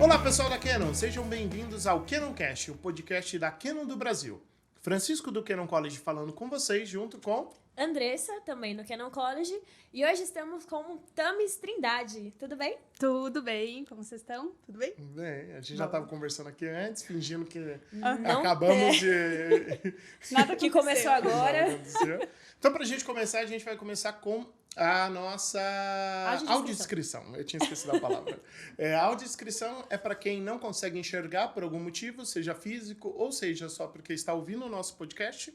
Olá, pessoal da Canon, sejam bem-vindos ao Canoncast, o podcast da Canon do Brasil. Francisco do Canon College falando com vocês, junto com Andressa, também no Canon College, e hoje estamos com Tamis Trindade. Tudo bem? Tudo bem, como vocês estão? Tudo bem? Bem, a gente já estava conversando aqui antes, fingindo que Não acabamos de... Nada que começou agora. Então, pra gente começar, a gente vai começar com a nossa audiodescrição. Eu tinha esquecido a palavra. A audiodescrição é para quem não consegue enxergar por algum motivo, seja físico ou seja só porque está ouvindo o nosso podcast,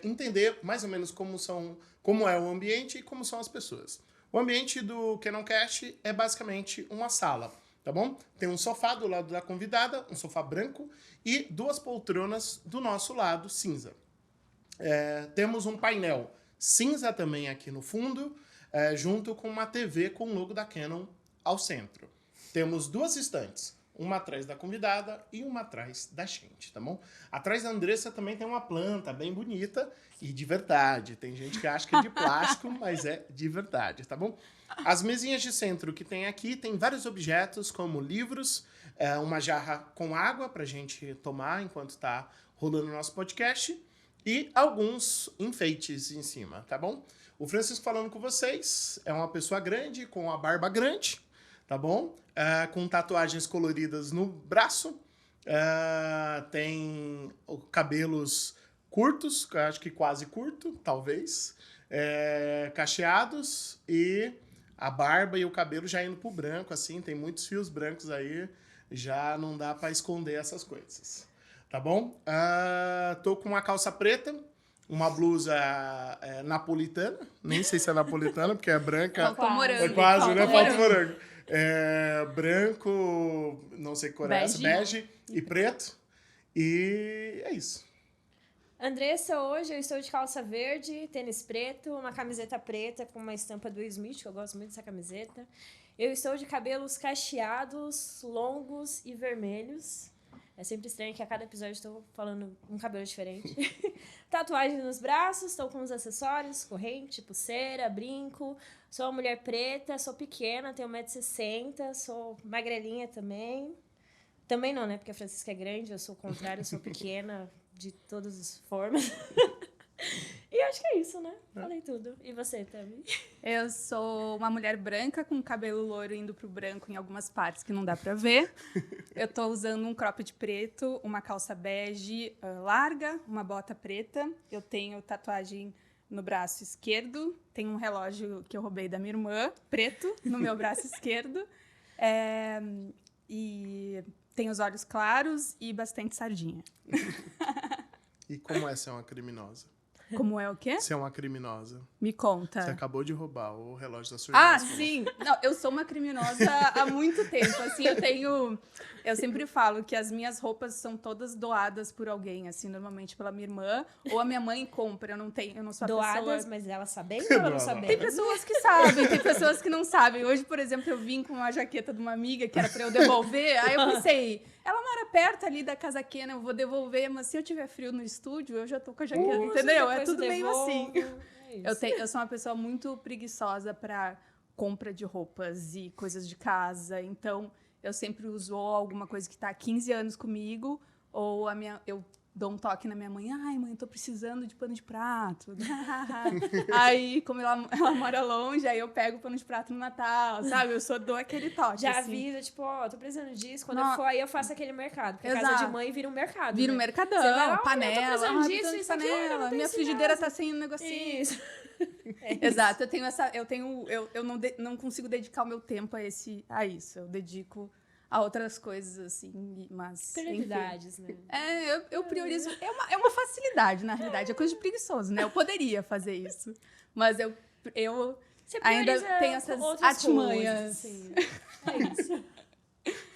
entender mais ou menos como é o ambiente e como são as pessoas. O ambiente do Canoncast é basicamente uma sala, tá bom? Tem um sofá do lado da convidada, um sofá branco e duas poltronas do nosso lado, cinza. Temos um painel cinza também aqui no fundo, junto com uma TV com o logo da Canon ao centro. Temos duas estantes, uma atrás da convidada e uma atrás da gente, tá bom? Atrás da Andressa também tem uma planta bem bonita e de verdade. Tem gente que acha que é de plástico, mas é de verdade, tá bom? As mesinhas de centro que tem aqui tem vários objetos, como livros, uma jarra com água pra gente tomar enquanto tá rolando o nosso podcast e alguns enfeites em cima, tá bom? O Francisco falando com vocês é uma pessoa grande, com a barba grande, tá bom? Com tatuagens coloridas no braço, tem cabelos curtos, acho que quase curto, talvez, cacheados e a barba e o cabelo já indo pro branco, assim, tem muitos fios brancos aí, já não dá para esconder essas coisas, tá bom? Tô com uma calça preta, uma blusa napolitana, nem sei se é napolitana, porque é branca, é quase, né? Falta morango. Branco, não sei que cor é essa, bege e preto. E é isso. Andressa, hoje eu estou de calça verde, tênis preto, uma camiseta preta com uma estampa do Smith, que eu gosto muito dessa camiseta. Eu estou de cabelos cacheados, longos e vermelhos. É sempre estranho que a cada episódio estou falando um cabelo diferente. Tatuagem nos braços, estou com os acessórios, corrente, pulseira, brinco. Sou uma mulher preta, sou pequena, tenho 1,60 m, sou magrelinha também. Também não, né? Porque a Francisca é grande, eu sou o contrário, eu sou pequena de todas as formas. E acho que é isso, né? Falei tudo. E você, Tami? Eu sou uma mulher branca com cabelo loiro indo pro branco em algumas partes que não dá pra ver. Eu tô usando um cropped preto, uma calça bege larga, uma bota preta. Eu tenho tatuagem no braço esquerdo. Tenho um relógio que eu roubei da minha irmã, preto, no meu braço esquerdo. E tenho os olhos claros e bastante sardinha. E como é ser uma criminosa? Como é o quê? Ser uma criminosa. Me conta. Você acabou de roubar o relógio da sua irmã. Ah, sim! Não, eu sou uma criminosa há muito tempo. Assim, eu sempre falo que as minhas roupas são todas doadas por alguém, assim, normalmente pela minha irmã, ou a minha mãe compra. Eu não sou a doadas, pessoa... mas ela sabendo ou ela não sabendo? Tem pessoas que sabem, tem pessoas que não sabem. Hoje, por exemplo, eu vim com uma jaqueta de uma amiga que era pra eu devolver, aí eu pensei, ela mora perto ali da casa Canon, eu vou devolver, mas se eu tiver frio no estúdio, eu já tô com a jaqueta, entendeu? É tudo meio assim. Eu sou uma pessoa muito preguiçosa para compra de roupas e coisas de casa, então eu sempre uso alguma coisa que está há 15 anos comigo, ou eu dou um toque na minha mãe, ai mãe, eu tô precisando de pano de prato. Aí, como ela mora longe, aí eu pego o pano de prato no Natal, sabe? Eu dou aquele toque. Já assim. avisa, tipo, tô precisando disso. Quando eu for, aí eu faço aquele mercado. Porque Exato. a casa de mãe vira um mercado. Vira um mercadão, você vai lá, panela. Eu tô precisando disso, isso aqui, panela. Minha frigideira tá sem um negocinho. Isso. Exato, eu não consigo dedicar o meu tempo a isso. Eu dedico a outras coisas, assim, mas... Prioridades, né? Eu priorizo... É uma facilidade, na realidade. É coisa de preguiçoso, né? Eu poderia fazer isso. Mas eu ainda tenho essas artimanhas. Assim. É isso.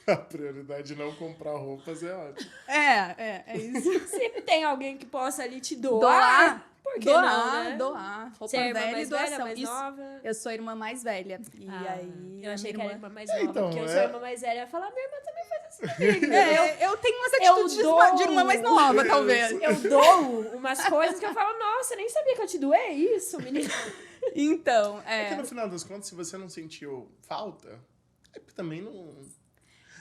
A prioridade de não comprar roupas é ótimo. É isso. Sempre tem alguém que possa ali te doar. Por que não, né? Doar. Roupa Você é a irmã velha mais e doação. velha, mais nova? Eu sou a irmã mais velha. E aí... Eu achei que era a irmã mais nova. nova. Porque eu sou a irmã mais velha. Eu ia falar, minha irmã também faz assim comigo. Eu tenho umas atitudes de irmã mais nova, talvez. Eu dou umas coisas que eu falo, nossa, nem sabia que eu te doei isso, menina. Então, É que no final das contas, se você não sentiu falta, também não...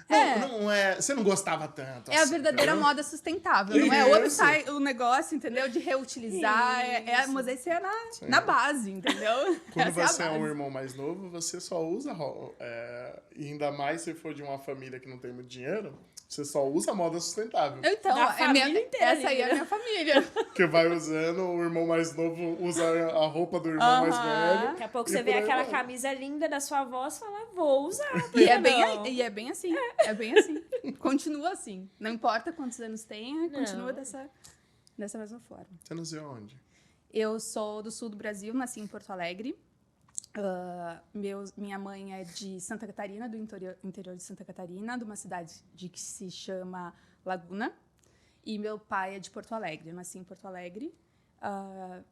Não é, você não gostava tanto. É a verdadeira moda sustentável. Não é outro sai o negócio, entendeu? De reutilizar. Mas esse é na base, entendeu? Quando você é um irmão mais novo, você só usa... e ainda mais se for de uma família que não tem muito dinheiro, você só usa moda sustentável. Então, essa aí é a minha família. Que vai usando, o irmão mais novo usa a roupa do irmão mais velho. Daqui a pouco você vê aquela camisa linda da sua avó e fala, vou usar. E é bem assim. É bem assim. Continua assim. Não importa quantos anos tenha, continua dessa mesma forma. Você nasceu onde? Eu sou do sul do Brasil, nasci em Porto Alegre. Minha mãe é de Santa Catarina, do interior de Santa Catarina, de uma cidade que se chama Laguna. E meu pai é de Porto Alegre. Eu nasci em Porto Alegre.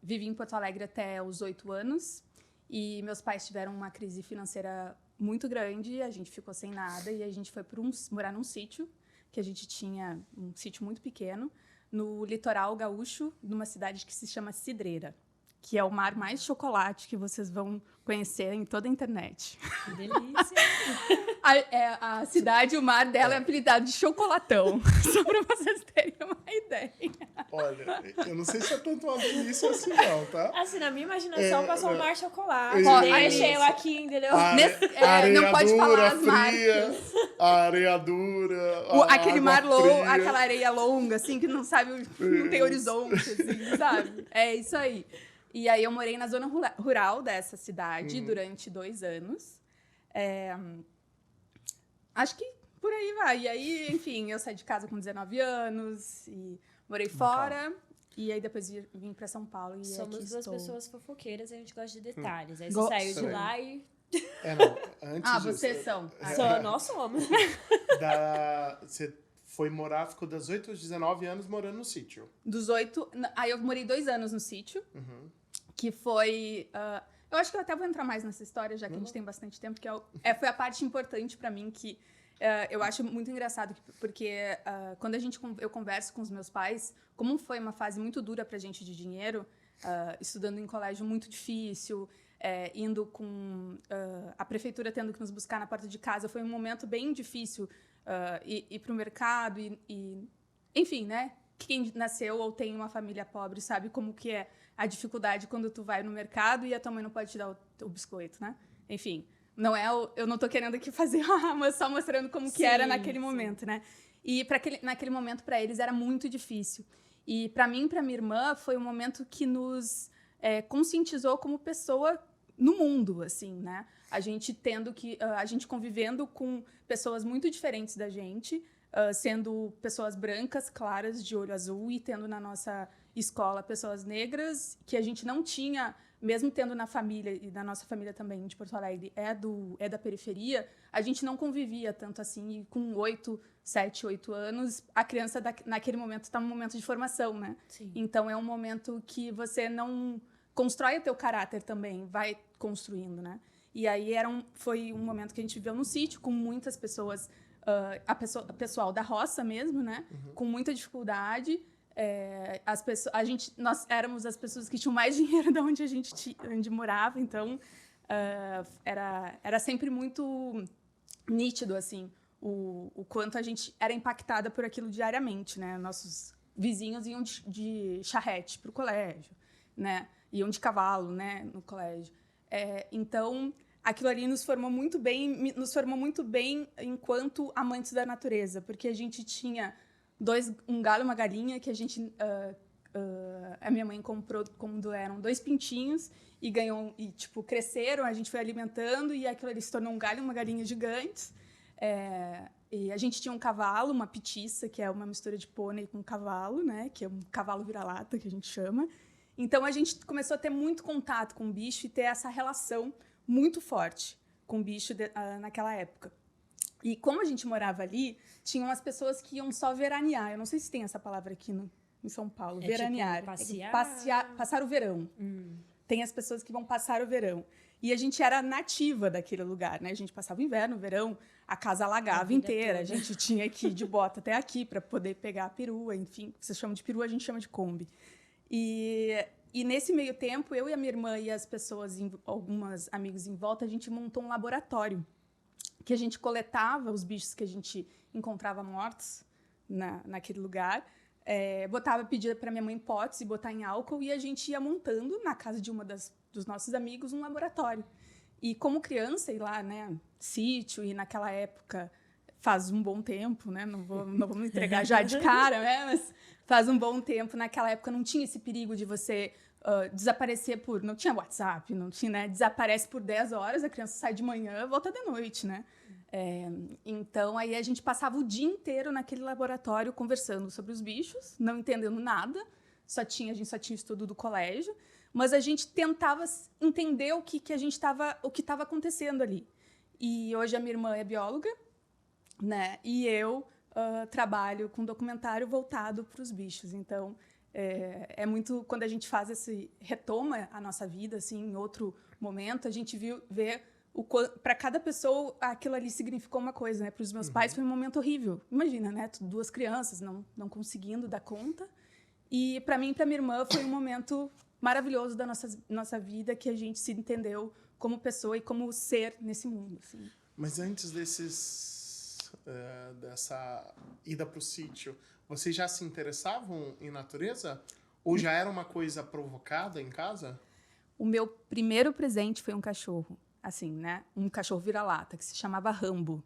Vivi em Porto Alegre até os 8 anos. E meus pais tiveram uma crise financeira muito grande. A gente ficou sem nada e a gente foi morar num sítio, que a gente tinha um sítio muito pequeno, no litoral gaúcho, numa cidade que se chama Cidreira, que é o mar mais chocolate que vocês vão conhecer em toda a internet. Que delícia! A cidade, o mar dela é apelidado de Chocolatão, só para vocês terem uma ideia. Olha, eu não sei se é tanto uma delícia assim não, tá? Assim, na minha imaginação, passou o mar chocolate. Deixa eu aqui, entendeu? Não pode falar as fria, marcas. A areia dura, aquele mar longo, aquela areia longa, assim, que não sabe, não tem horizonte, assim, sabe? É isso aí. E aí eu morei na zona rural dessa cidade durante 2 anos. Acho que por aí vai. E aí, enfim, eu saí de casa com 19 anos e morei fora. E aí depois vim pra São Paulo e Somos duas pessoas fofoqueiras e a gente gosta de detalhes. Aí Gosto. você saiu de lá e... Antes vocês são. Nós somos. Você foi morar, ficou das 8 aos 19 anos morando no sítio. Dos 8... Aí eu morei 2 anos no sítio, que foi... eu acho que eu até vou entrar mais nessa história, já que a gente tem bastante tempo, que foi a parte importante pra mim, que eu acho muito engraçado, porque quando eu converso com os meus pais, como foi uma fase muito dura pra gente de dinheiro, estudando em colégio muito difícil, indo com a prefeitura tendo que nos buscar na porta de casa, foi um momento bem difícil ir pro mercado enfim, né? Quem nasceu ou tem uma família pobre sabe como que é a dificuldade quando tu vai no mercado e a tua mãe não pode te dar o biscoito, né? Enfim, eu não tô querendo aqui fazer, mas só mostrando como que era naquele momento, né? E naquele momento, para eles, era muito difícil. E para mim e para minha irmã, foi um momento que nos conscientizou como pessoa no mundo, assim, né? A gente convivendo com pessoas muito diferentes da gente, sendo pessoas brancas, claras, de olho azul, e tendo na nossa escola pessoas negras, que a gente não tinha, mesmo tendo na família, e na nossa família também, de Porto Alegre, é da periferia, a gente não convivia tanto assim, e com 7, 8 anos, a criança naquele momento está num momento de formação, né? Sim. Então, é um momento que você não constrói o teu caráter também, vai construindo, né? E aí foi um momento que a gente viveu no sítio, com muitas pessoas, pessoal da roça mesmo, né? Com muita dificuldade. Nós éramos as pessoas que tinham mais dinheiro de onde morava, então era sempre muito nítido, assim, o quanto a gente era impactada por aquilo diariamente, né? Nossos vizinhos iam de charrete para o colégio, né? Iam de cavalo, né, no colégio. Então, aquilo ali nos formou muito bem enquanto amantes da natureza, porque a gente tinha um galo e uma galinha que a minha mãe comprou quando eram 2 pintinhos e cresceram, a gente foi alimentando e aquilo ali se tornou um galho e uma galinha gigantes. E a gente tinha um cavalo, uma petiça, que é uma mistura de pônei com cavalo, né, que é um cavalo vira-lata, que a gente chama. Então, a gente começou a ter muito contato com o bicho e ter essa relação muito forte com o bicho naquela época. E como a gente morava ali, tinham as pessoas que iam só veranear. Eu não sei se tem essa palavra aqui em São Paulo, veranear. Tipo, passar o verão. Tem as pessoas que vão passar o verão. E a gente era nativa daquele lugar, né? A gente passava o inverno, o verão, a casa alagava inteira. Toda. A gente tinha que ir de bota até aqui para poder pegar a perua, enfim. Vocês chamam de perua, a gente chama de Kombi. E nesse meio tempo, eu e a minha irmã e as pessoas, algumas amigos em volta, a gente montou um laboratório, que a gente coletava os bichos que a gente encontrava mortos naquele lugar, pedia para minha mãe potes e botar em álcool, e a gente ia montando na casa de dos nossos amigos um laboratório. E como criança, ir lá, né, sítio, e naquela época, faz um bom tempo, né, não vou me entregar já de cara, né, mas faz um bom tempo, naquela época não tinha esse perigo de você desaparecer não tinha WhatsApp, não tinha, né, desaparece por 10 horas, a criança sai de manhã, volta de noite, né. Então, aí a gente passava o dia inteiro naquele laboratório conversando sobre os bichos, não entendendo nada, a gente só tinha estudo do colégio, mas a gente tentava entender o que estava acontecendo ali. E hoje a minha irmã é bióloga, né? E eu trabalho com documentário voltado para os bichos. Então, é muito... Quando a gente retoma a nossa vida, assim, em outro momento, a gente vê para cada pessoa aquilo ali significou uma coisa, né? Para os meus pais foi um momento horrível. Imagina, né? 2 crianças não conseguindo dar conta. E para mim e para minha irmã foi um momento maravilhoso da nossa vida, que a gente se entendeu como pessoa e como ser nesse mundo. Assim. Mas antes dessa ida para o sítio, vocês já se interessavam em natureza? Ou já era uma coisa provocada em casa? O meu primeiro presente foi um cachorro, assim, né? Um cachorro vira-lata, que se chamava Rambo.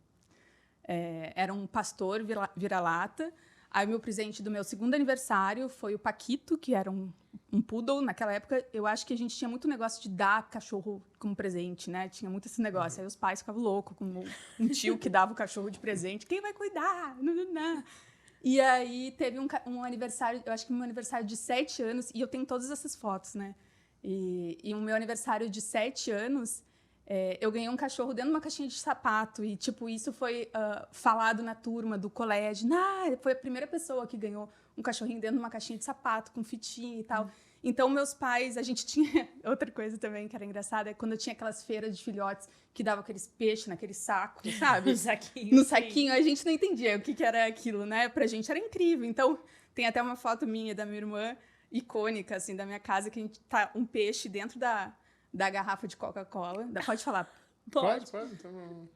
Era um pastor vira-lata. Aí, o meu presente do meu segundo aniversário foi o Paquito, que era um poodle. Naquela época, eu acho que a gente tinha muito negócio de dar cachorro como presente, né? Tinha muito esse negócio. Aí, os pais ficavam loucos com um tio que dava o cachorro de presente. Quem vai cuidar? Não. E aí, teve um aniversário, eu acho que meu aniversário de 7 anos, e eu tenho todas essas fotos, né? E o meu aniversário de 7 anos... eu ganhei um cachorro dentro de uma caixinha de sapato e, tipo, isso foi falado na turma do colégio. Foi a primeira pessoa que ganhou um cachorrinho dentro de uma caixinha de sapato, com fitinha e tal. Então, meus pais, a gente tinha... Outra coisa também que era engraçada é quando eu tinha aquelas feiras de filhotes que davam aqueles peixes naquele saco, sabe? No saquinho. A gente não entendia o que era aquilo, né? Pra gente era incrível. Então, tem até uma foto minha da minha irmã, icônica, assim, da minha casa, que a gente tá um peixe dentro da garrafa de Coca-Cola. Pode falar? Pode. Então...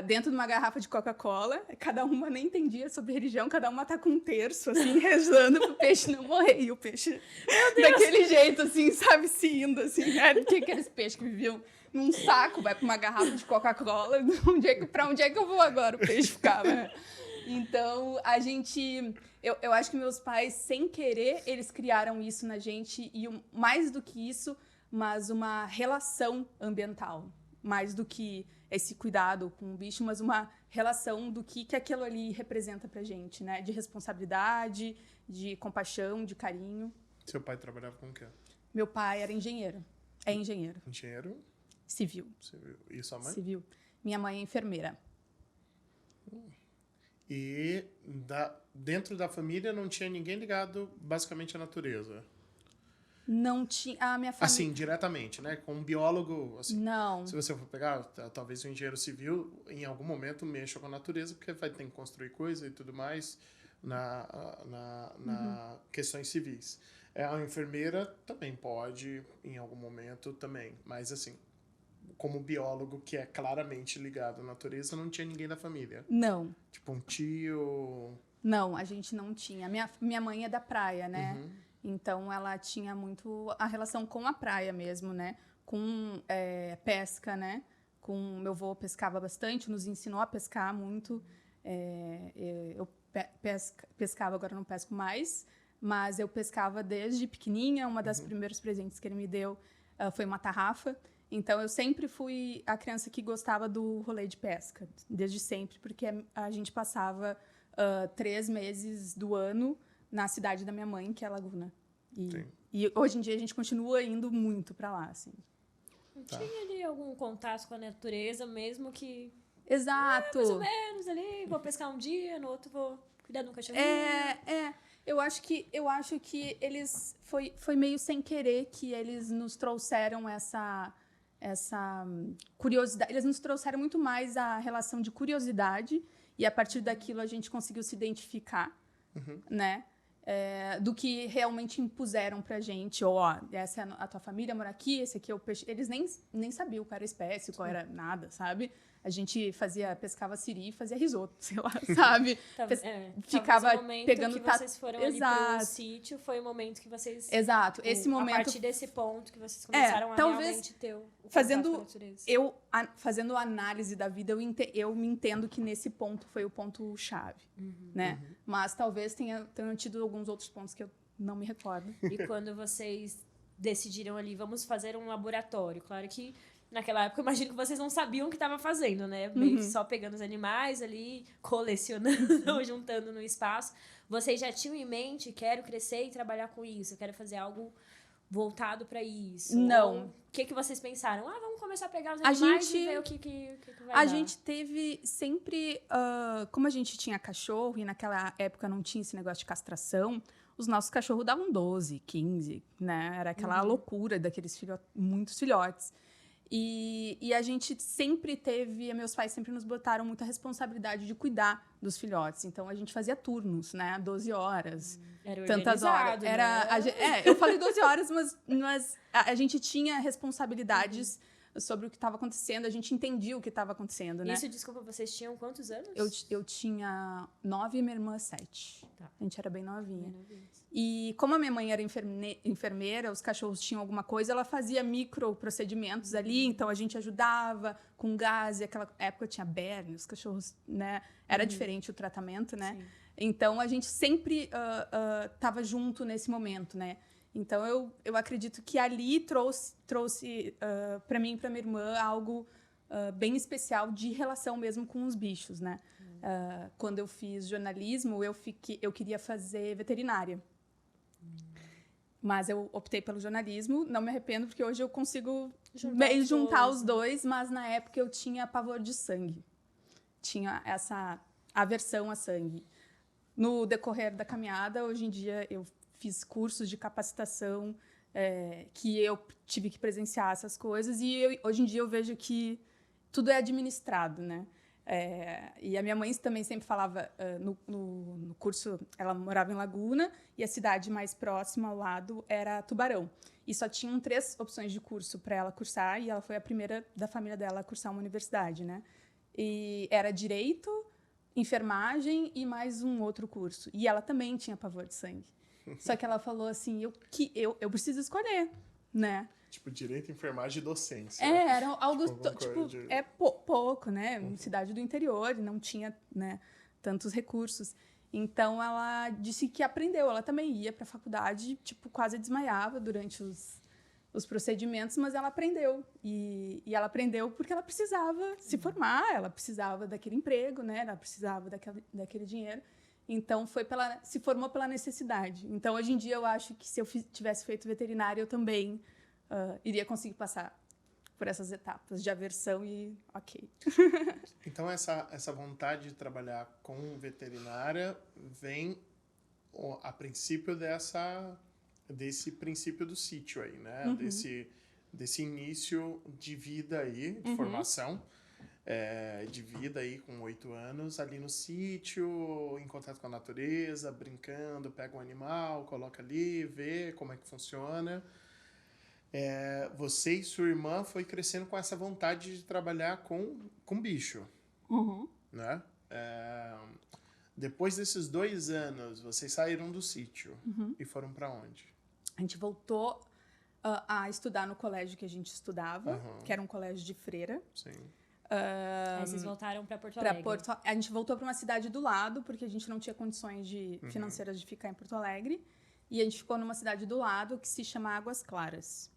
dentro de uma garrafa de Coca-Cola. Cada uma nem entendia sobre religião. Cada uma tá com um terço, assim, rezando pro peixe não morrer. E o peixe, daquele jeito, assim, sabe, se indo, assim. Tinha aqueles peixes que viviam num saco, vai pra uma garrafa de Coca-Cola. Pra onde é que eu vou agora? O peixe ficava, né? Então, a gente... Eu acho que meus pais, sem querer, eles criaram isso na gente. E mais do que isso... mas uma relação ambiental, mais do que esse cuidado com o bicho, mas uma relação do que aquilo ali representa pra gente, né? De responsabilidade, de compaixão, de carinho. Seu pai trabalhava com o quê? Meu pai era engenheiro. É engenheiro. Engenheiro? Civil. E sua mãe? Civil. Minha mãe é enfermeira. E dentro da família não tinha ninguém ligado basicamente à natureza? Não tinha... A minha família... Assim, diretamente, né? Com um biólogo, assim. Não. Se você for pegar, talvez o engenheiro civil, em algum momento, mexa com a natureza, porque vai ter que construir coisa e tudo mais na questões civis. A enfermeira também pode, em algum momento, também. Mas, assim, como biólogo que é claramente ligado à natureza, não tinha ninguém da família. Não. Tipo um tio... Não, a gente não tinha. Minha mãe é da praia, né? Então, ela tinha muito a relação com a praia mesmo, né? Com pesca, né? Meu avô pescava bastante, nos ensinou a pescar muito. Eu pescava, agora não pesco mais, mas eu pescava desde pequenininha. Uma das primeiros presentes que ele me deu foi uma tarrafa. Então, eu sempre fui a criança que gostava do rolê de pesca, desde sempre, porque a gente passava 3 meses do ano na cidade da minha mãe, que é Laguna. E hoje em dia a gente continua indo muito para lá, assim. Tinha ali algum contato com a natureza, mesmo que... Exato. Mais ou menos ali, vou pescar um dia, no outro vou cuidar de um cachorrinho. Eu acho que eles... Foi meio sem querer que eles nos trouxeram essa curiosidade. Eles nos trouxeram muito mais a relação de curiosidade, e a partir daquilo a gente conseguiu se identificar, né? do que realmente impuseram pra gente. Ou, ó, essa é a tua família, mora aqui, esse aqui é o peixe. Eles nem sabiam qual era a espécie, qual era nada, sabe? A gente pescava siri e fazia risoto, sei lá, sabe? Ficava pegando... que vocês foram ali pro sítio, foi o momento que vocês... Exato, esse momento... A partir desse ponto que vocês começaram a realmente ter o fazendo com a natureza. Fazendo análise da vida, eu me entendo que nesse ponto foi o ponto-chave, né? Mas talvez tenham tido alguns outros pontos que eu não me recordo. E quando vocês decidiram ali, vamos fazer um laboratório, claro que naquela época, eu imagino que vocês não sabiam o que estava fazendo, né? Meio que só pegando os animais ali, colecionando, juntando no espaço. Vocês já tinham em mente, quero crescer e trabalhar com isso, quero fazer algo voltado para isso? Não. Ou o que vocês pensaram? Vamos começar a pegar os animais e ver o que vai dar. A gente teve sempre... como a gente tinha cachorro, e naquela época não tinha esse negócio de castração, os nossos cachorros davam 12, 15, né? Era aquela loucura daqueles muitos filhotes. E a gente sempre teve, meus pais sempre nos botaram muita responsabilidade de cuidar dos filhotes. Então, a gente fazia turnos, né? 12 horas, tantas horas. Né? Eu falei 12 horas, mas a gente tinha responsabilidades sobre o que estava acontecendo. A gente entendia o que estava acontecendo, né? Isso, desculpa, vocês tinham quantos anos? Eu tinha 9 e minha irmã 7. Tá. A gente era bem novinha. E como a minha mãe era enfermeira, os cachorros tinham alguma coisa, ela fazia micro procedimentos ali, então a gente ajudava com gás, e aquela época tinha berne, os cachorros, né? Era diferente o tratamento, né? Sim. Então a gente sempre estava junto nesse momento, né? Então eu acredito que ali trouxe para mim e para minha irmã algo bem especial de relação mesmo com os bichos, né? Quando eu fiz jornalismo, eu queria fazer veterinária. Mas eu optei pelo jornalismo, não me arrependo, porque hoje eu consigo juntar os dois, mas na época eu tinha pavor de sangue. Tinha essa aversão a sangue. No decorrer da caminhada, hoje em dia, eu fiz cursos de capacitação, que eu tive que presenciar essas coisas, e hoje em dia eu vejo que tudo é administrado, né? E a minha mãe também sempre falava, no curso, ela morava em Laguna, e a cidade mais próxima ao lado era Tubarão. E só tinham 3 opções de curso para ela cursar, e ela foi a primeira da família dela a cursar uma universidade, né? E era Direito, Enfermagem e mais um outro curso. E ela também tinha pavor de sangue. Só que ela falou assim, eu preciso escolher, né? Tipo, direito, enfermagem e docência. Era algo, pouco, né? Cidade do interior, não tinha, né, tantos recursos. Então, ela disse que aprendeu. Ela também ia para a faculdade, tipo, quase desmaiava durante os procedimentos, mas ela aprendeu. E ela aprendeu porque ela precisava se formar, ela precisava daquele emprego, né? Ela precisava daquele dinheiro. Então, se formou pela necessidade. Então, hoje em dia, eu acho que se eu tivesse feito veterinária, eu também iria conseguir passar por essas etapas de aversão e ok. Então, essa vontade de trabalhar com veterinária vem a princípio desse princípio do sítio aí, né? Desse início de vida aí, de formação, de vida aí com 8 anos, ali no sítio, em contato com a natureza, brincando, pega um animal, coloca ali, vê como é que funciona. Você e sua irmã foi crescendo com essa vontade de trabalhar com bicho, né? Depois desses 2 anos, vocês saíram do sítio e foram para onde? A gente voltou a estudar no colégio que a gente estudava, que era um colégio de freira. Sim. Aí vocês voltaram para Porto Alegre. A gente voltou para uma cidade do lado, porque a gente não tinha condições financeiras de ficar em Porto Alegre. E a gente ficou numa cidade do lado que se chama Águas Claras.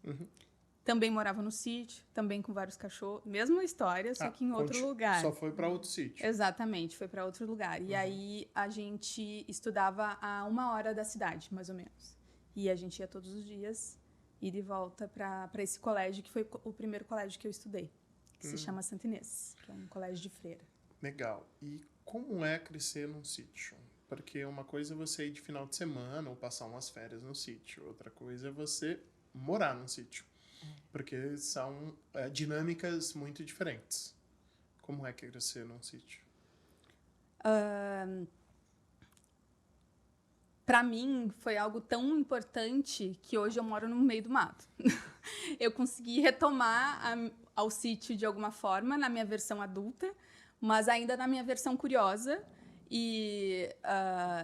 Também morava no sítio, também com vários cachorros. Mesma história, só que em outro lugar. Só foi para outro sítio. Exatamente, foi para outro lugar. E aí a gente estudava a 1 hora da cidade, mais ou menos. E a gente ia todos os dias, ir e volta para esse colégio, que foi o primeiro colégio que eu estudei, que se chama Santa Inês, que é um colégio de freira. Legal. E como é crescer num sítio? Porque uma coisa é você ir de final de semana ou passar umas férias no sítio. Outra coisa é você morar num sítio. Porque são dinâmicas muito diferentes. Como é que é crescer num sítio? para mim, foi algo tão importante que hoje eu moro no meio do mato. Eu consegui retomar ao sítio de alguma forma, na minha versão adulta, mas ainda na minha versão curiosa. E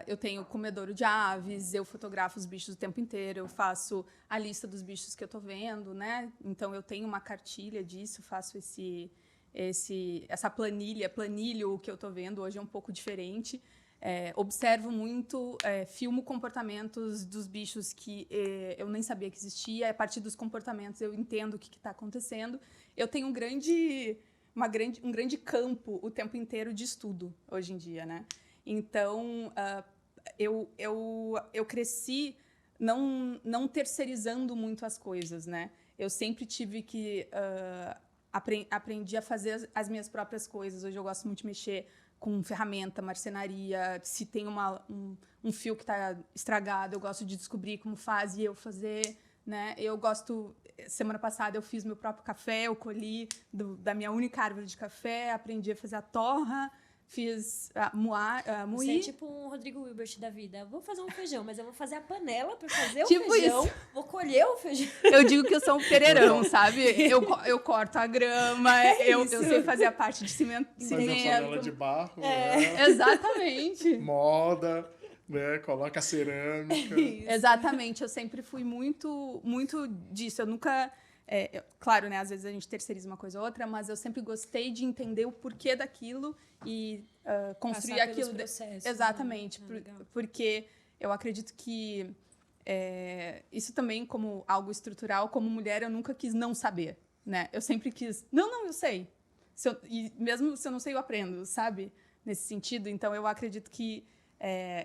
eu tenho comedouro de aves, eu fotografo os bichos o tempo inteiro, eu faço a lista dos bichos que eu tô vendo, né? Então, eu tenho uma cartilha disso, faço essa planilho o que eu tô vendo. Hoje é um pouco diferente. Observo muito, filmo comportamentos dos bichos que eu nem sabia que existia. A partir dos comportamentos eu entendo o que está acontecendo. Eu tenho um grande campo o tempo inteiro de estudo hoje em dia, né? Então, eu cresci não terceirizando muito as coisas, né? Eu sempre tive que aprendi a fazer as minhas próprias coisas. Hoje eu gosto muito de mexer com ferramenta, marcenaria. Se tem um fio que está estragado, eu gosto de descobrir como faz e eu fazer, né? Eu gosto... Semana passada eu fiz meu próprio café, eu colhi da minha única árvore de café, aprendi a fazer a torra, fiz moer. Você é tipo um Rodrigo Hilbert da vida. Vou fazer um feijão, mas eu vou fazer a panela para fazer o tipo feijão. Isso. Vou colher o feijão. Eu digo que eu sou um pereirão, sabe? Eu corto a grama, eu sei fazer a parte de cimento. Fazer a panela de barro. Né? Exatamente. Moda, né? Coloca a cerâmica. Exatamente. Eu sempre fui muito, muito disso. Eu nunca... claro, né? Às vezes a gente terceiriza uma coisa ou outra, mas eu sempre gostei de entender o porquê daquilo e construir Passar aquilo. Processos, Exatamente. Né? Porque eu acredito que isso também, como algo estrutural, como mulher, eu nunca quis não saber, né? Eu sempre quis... Não, eu sei. E mesmo se eu não sei, eu aprendo, sabe? Nesse sentido. Então, eu acredito que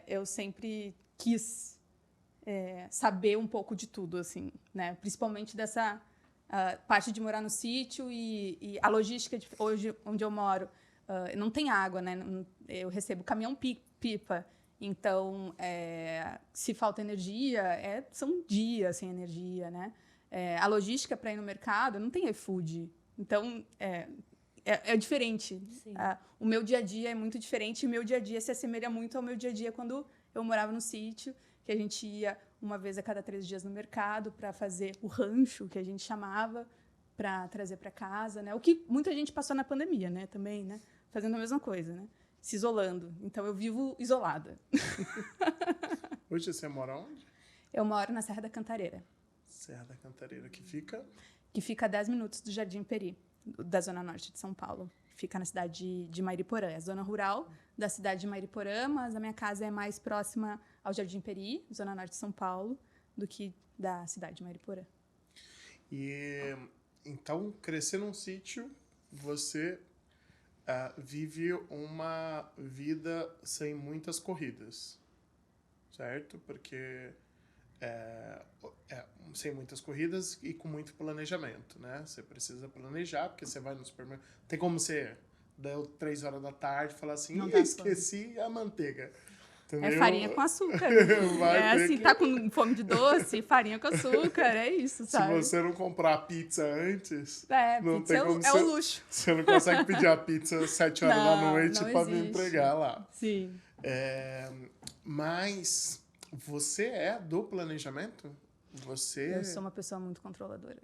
eu sempre quis saber um pouco de tudo, assim, né? Principalmente dessa parte de morar no sítio e a logística de hoje, onde eu moro, não tem água, né? Eu recebo caminhão-pipa. Então, se falta energia, são dias sem energia, né? A logística para ir no mercado não tem iFood. Então, é diferente. O meu dia a dia é muito diferente e o meu dia a dia se assemelha muito ao meu dia a dia quando eu morava no sítio, que a gente ia uma vez a cada 3 dias no mercado para fazer o rancho, que a gente chamava, para trazer para casa, né? O que muita gente passou na pandemia, né? Também, né? Fazendo a mesma coisa, né? Se isolando. Então, eu vivo isolada. Hoje você mora onde? Eu moro na Serra da Cantareira. Serra da Cantareira, que fica? Que fica a 10 minutos do Jardim Peri, da Zona Norte de São Paulo. Fica na cidade de Mariporã. É a zona rural da cidade de Mariporã, mas a minha casa é mais próxima ao Jardim Peri, Zona Norte de São Paulo, do que da cidade de Mariporã. E então, crescer num sítio, você vive uma vida sem muitas corridas, certo? Porque sem muitas corridas e com muito planejamento, né? Você precisa planejar, porque você vai no supermercado. Tem como você, deu 3 horas da tarde, falar assim, esqueci a manteiga. Entendeu? É farinha com açúcar. Assim, tá com fome de doce, farinha com açúcar, é isso, sabe? Se você não comprar a pizza antes, não pizza tem como é o luxo. Você não consegue pedir a pizza às 7 horas da noite para me entregar lá. Sim. Mas você é do planejamento? Eu sou uma pessoa muito controladora.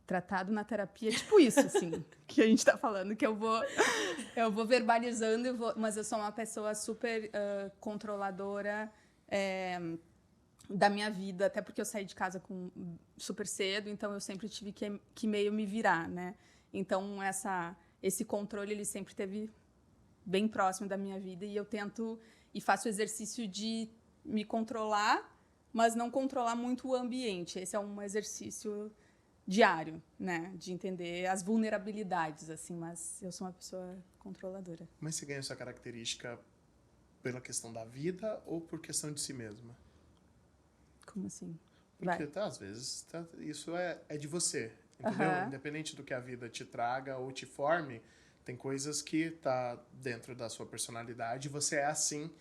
Tratado na terapia, tipo isso, assim, que a gente tá falando, que eu vou verbalizando, mas eu sou uma pessoa super controladora da minha vida, até porque eu saí de casa super cedo, então eu sempre tive que meio me virar, né? Então, esse controle, ele sempre esteve bem próximo da minha vida e eu tento e faço o exercício de me controlar, mas não controlar muito o ambiente. Esse é um exercício diário, né, de entender as vulnerabilidades, assim, mas eu sou uma pessoa controladora. Mas você ganha essa característica pela questão da vida ou por questão de si mesma? Como assim? Porque, às vezes, isso é de você, entendeu? Independente do que a vida te traga ou te forme, tem coisas que tá dentro da sua personalidade, você é assim,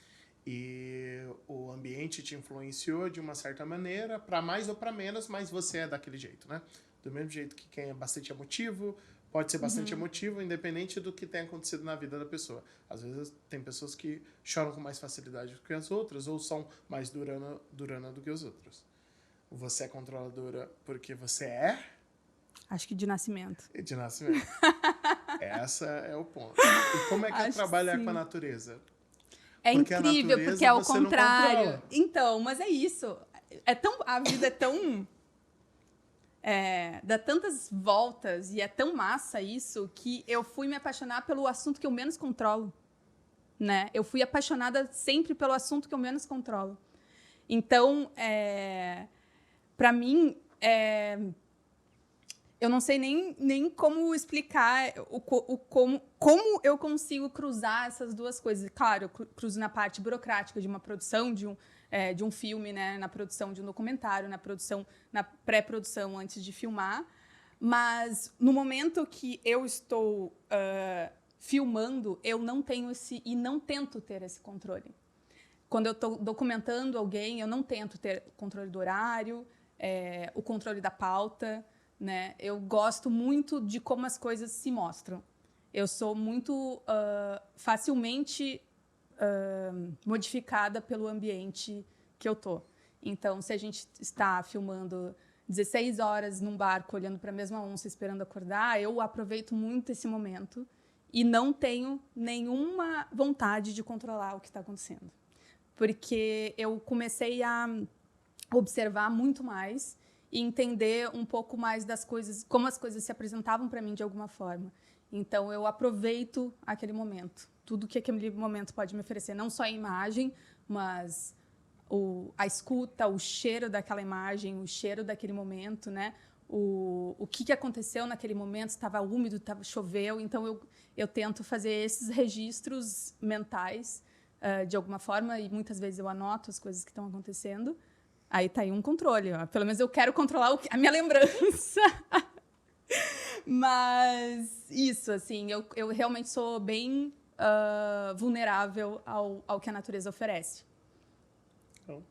e o ambiente te influenciou de uma certa maneira, para mais ou para menos, mas você é daquele jeito, né? Do mesmo jeito que quem é bastante emotivo pode ser bastante emotivo, independente do que tenha acontecido na vida da pessoa. Às vezes tem pessoas que choram com mais facilidade do que as outras, ou são mais durana do que as outras. Você é controladora porque você é? Acho que de nascimento. De nascimento. Essa é o ponto. E como é que é trabalhar com a natureza? É Porque incrível, porque é o contrário. Então, mas é isso. A vida é tão... dá tantas voltas e é tão massa isso que eu fui me apaixonar pelo assunto que eu menos controlo, né? Eu fui apaixonada sempre pelo assunto que eu menos controlo. Então, para mim, eu não sei nem como explicar como eu consigo cruzar essas duas coisas. Claro, eu cruzo na parte burocrática de uma produção de um filme, né, na produção de um documentário, na pré-produção antes de filmar. Mas no momento que eu estou filmando, eu não tenho e não tento ter esse controle. Quando eu estou documentando alguém, eu não tento ter o controle do horário, o controle da pauta, né? Eu gosto muito de como as coisas se mostram. Eu sou muito facilmente modificada pelo ambiente que eu tô. Então, se a gente está filmando 16 horas num barco, olhando para a mesma onça, esperando acordar, eu aproveito muito esse momento e não tenho nenhuma vontade de controlar o que está acontecendo. Porque eu comecei a observar muito mais e entender um pouco mais das coisas, como as coisas se apresentavam para mim de alguma forma. Então, eu aproveito aquele momento. Tudo que aquele momento pode me oferecer, não só a imagem, mas a escuta, o cheiro daquela imagem, o cheiro daquele momento, né? O que aconteceu naquele momento, estava úmido, choveu. Então, eu tento fazer esses registros mentais, de alguma forma, e muitas vezes eu anoto as coisas que estão acontecendo. Aí tá aí um controle, ó. Pelo menos eu quero controlar a minha lembrança. Mas isso, assim, eu realmente sou bem vulnerável ao que a natureza oferece. Então.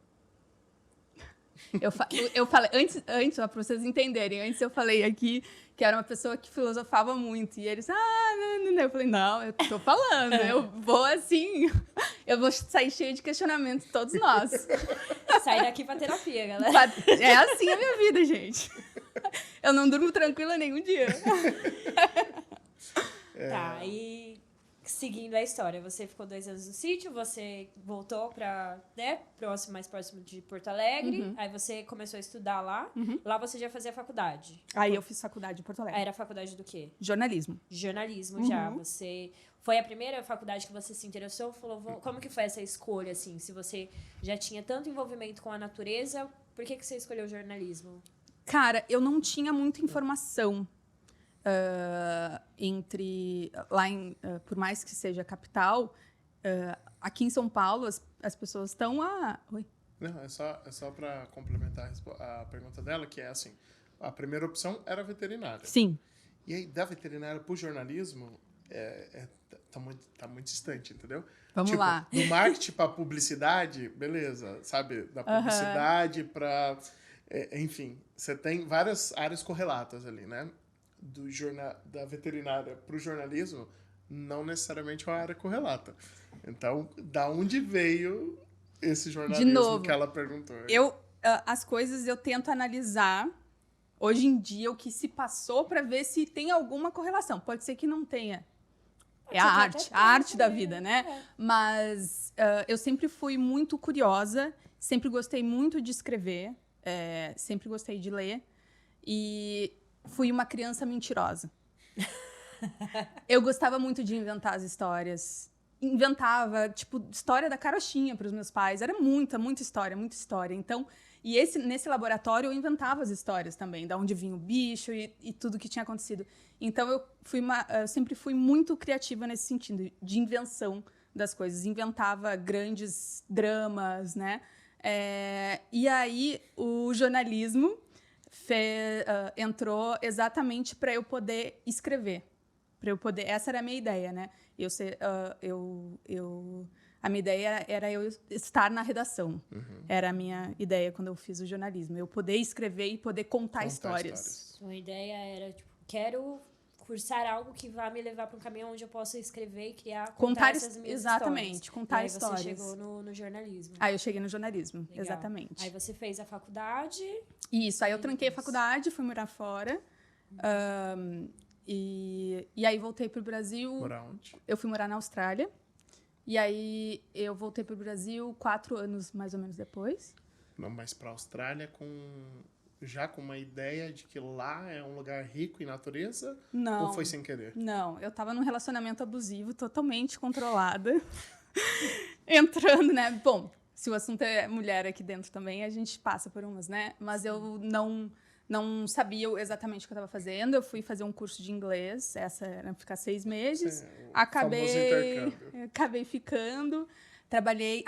Eu falei, antes, para vocês entenderem, antes eu falei aqui que era uma pessoa que filosofava muito. E eles, não. Eu falei, não, eu tô falando, eu vou assim, eu vou sair cheia de questionamentos, todos nós. Sai daqui pra terapia, galera. É assim a minha vida, gente. Eu não durmo tranquila nenhum dia. Tá, e seguindo a história, você ficou 2 anos no sítio, você voltou para, né, mais próximo de Porto Alegre, aí você começou a estudar lá, lá você já fazia faculdade. Aí eu fiz faculdade em Porto Alegre. Aí era faculdade do quê? Jornalismo. Jornalismo, já. Você foi a primeira faculdade que você se interessou? Falou, como que foi essa escolha, assim? Se você já tinha tanto envolvimento com a natureza, por que você escolheu jornalismo? Cara, eu não tinha muita informação por mais que seja capital, aqui em São Paulo as pessoas estão Oi? Não, é só para complementar a pergunta dela, que é assim, a primeira opção era veterinária. Sim. E aí, da veterinária para o jornalismo, tá muito distante, entendeu? Vamos lá. Do marketing para publicidade, beleza, sabe? Da publicidade para... enfim, você tem várias áreas correlatas ali, né? Da veterinária para o jornalismo, não necessariamente uma área correlata. Então, da onde veio esse jornalismo de novo, que ela perguntou? As coisas eu tento analisar hoje em dia o que se passou para ver se tem alguma correlação. Pode ser que não tenha. É a arte da vida, né? Mas eu sempre fui muito curiosa, sempre gostei muito de escrever, sempre gostei de ler e fui uma criança mentirosa. Eu gostava muito de inventar as histórias. Inventava, tipo, história da carochinha para os meus pais. Era muita história, muita história. Então, nesse laboratório eu inventava as histórias também, da onde vinha o bicho e tudo que tinha acontecido. Então, eu sempre fui muito criativa nesse sentido, de invenção das coisas. Inventava grandes dramas, né? E aí, o jornalismo entrou exatamente para eu poder escrever. Essa era a minha ideia, né? A minha ideia era eu estar na redação. Era a minha ideia quando eu fiz o jornalismo. Eu poder escrever e poder contar histórias. Sua ideia era, tipo, quero cursar algo que vá me levar para um caminho onde eu possa escrever e contar Contar essas minhas exatamente, histórias. contar e aí histórias. você chegou no jornalismo. Aí eu cheguei no jornalismo, Legal. exatamente. Aí você fez a faculdade. Isso, aí eu tranquei a faculdade, fui morar fora. E aí voltei pro Brasil. Morar onde? Eu fui morar na Austrália. E aí eu voltei pro Brasil 4 anos mais ou menos depois. Não, mas pra Austrália já com uma ideia de que lá é um lugar rico em natureza? Não. Ou foi sem querer? Não, eu tava num relacionamento abusivo, totalmente controlada. Entrando, né? Bom, se o assunto é mulher aqui dentro também, a gente passa por umas, né? Mas eu não sabia exatamente o que eu estava fazendo. Eu fui fazer um curso de inglês, essa era ficar 6 meses. Sim, o famoso Acabei ficando. Trabalhei...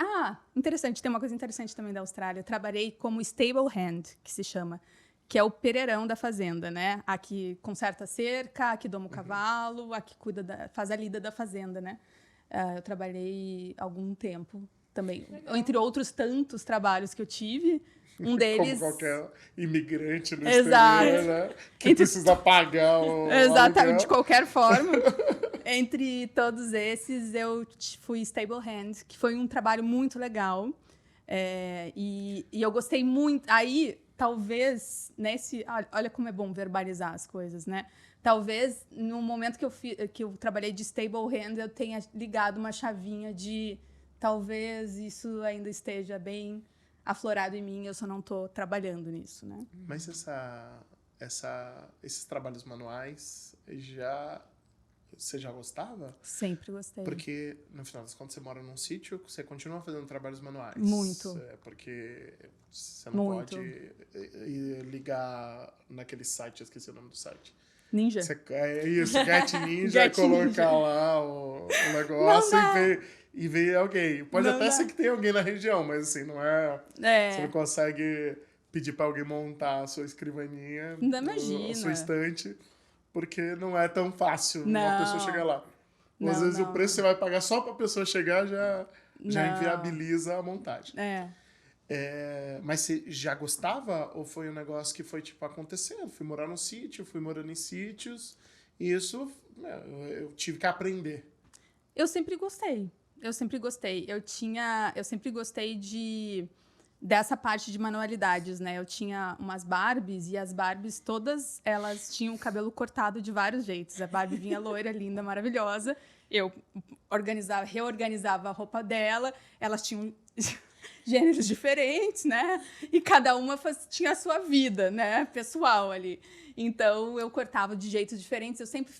interessante, tem uma coisa interessante também da Austrália. Eu trabalhei como stable hand, que se chama, que é o pereirão da fazenda, né? A que conserta a cerca, a que doma o cavalo, a que faz a lida da fazenda, né? Eu trabalhei algum tempo também. Legal. Entre outros tantos trabalhos que eu tive, um deles... Como qualquer imigrante no Exato. exterior, né? Que precisa pagar o Exatamente, aluguel. de qualquer forma. Entre todos esses, eu fui stable hand, que foi um trabalho muito legal. E eu gostei muito. Aí, talvez, olha como é bom verbalizar as coisas, né? Talvez, no momento que eu trabalhei de stable hand, eu tenha ligado uma chavinha de... Talvez isso ainda esteja bem aflorado em mim, eu só não estou trabalhando nisso, né? Mas esses trabalhos manuais, você já gostava? Sempre gostei. Porque, no final das contas, você mora num sítio, você continua fazendo trabalhos manuais. Muito. Porque você não Muito. pode ligar naquele site, eu esqueci o nome do site. Ninja. É isso, Get Ninja, Get colocar Ninja. lá o negócio e ver alguém. Pode Não até dá. ser que tenha alguém na região, mas assim, não é... Você não consegue pedir pra alguém montar a sua escrivaninha, Não a imagina. sua estante, porque não é tão fácil uma Não. pessoa chegar lá. Ou às Não, vezes não. o preço que você vai pagar só pra pessoa chegar já Não. inviabiliza a montagem. É. Mas você já gostava ou foi um negócio que foi, tipo, acontecendo? Fui morar num sítio, fui morando em sítios, e isso eu tive que aprender. Eu sempre gostei. Eu sempre gostei dessa parte de manualidades, né? Eu tinha umas Barbies e as Barbies, todas elas tinham o cabelo cortado de vários jeitos. A Barbie vinha loira, linda, maravilhosa. Eu reorganizava a roupa dela. Elas tinham gêneros diferentes, né? E cada uma tinha a sua vida, né? Pessoal ali. Então, eu cortava de jeitos diferentes. Eu sempre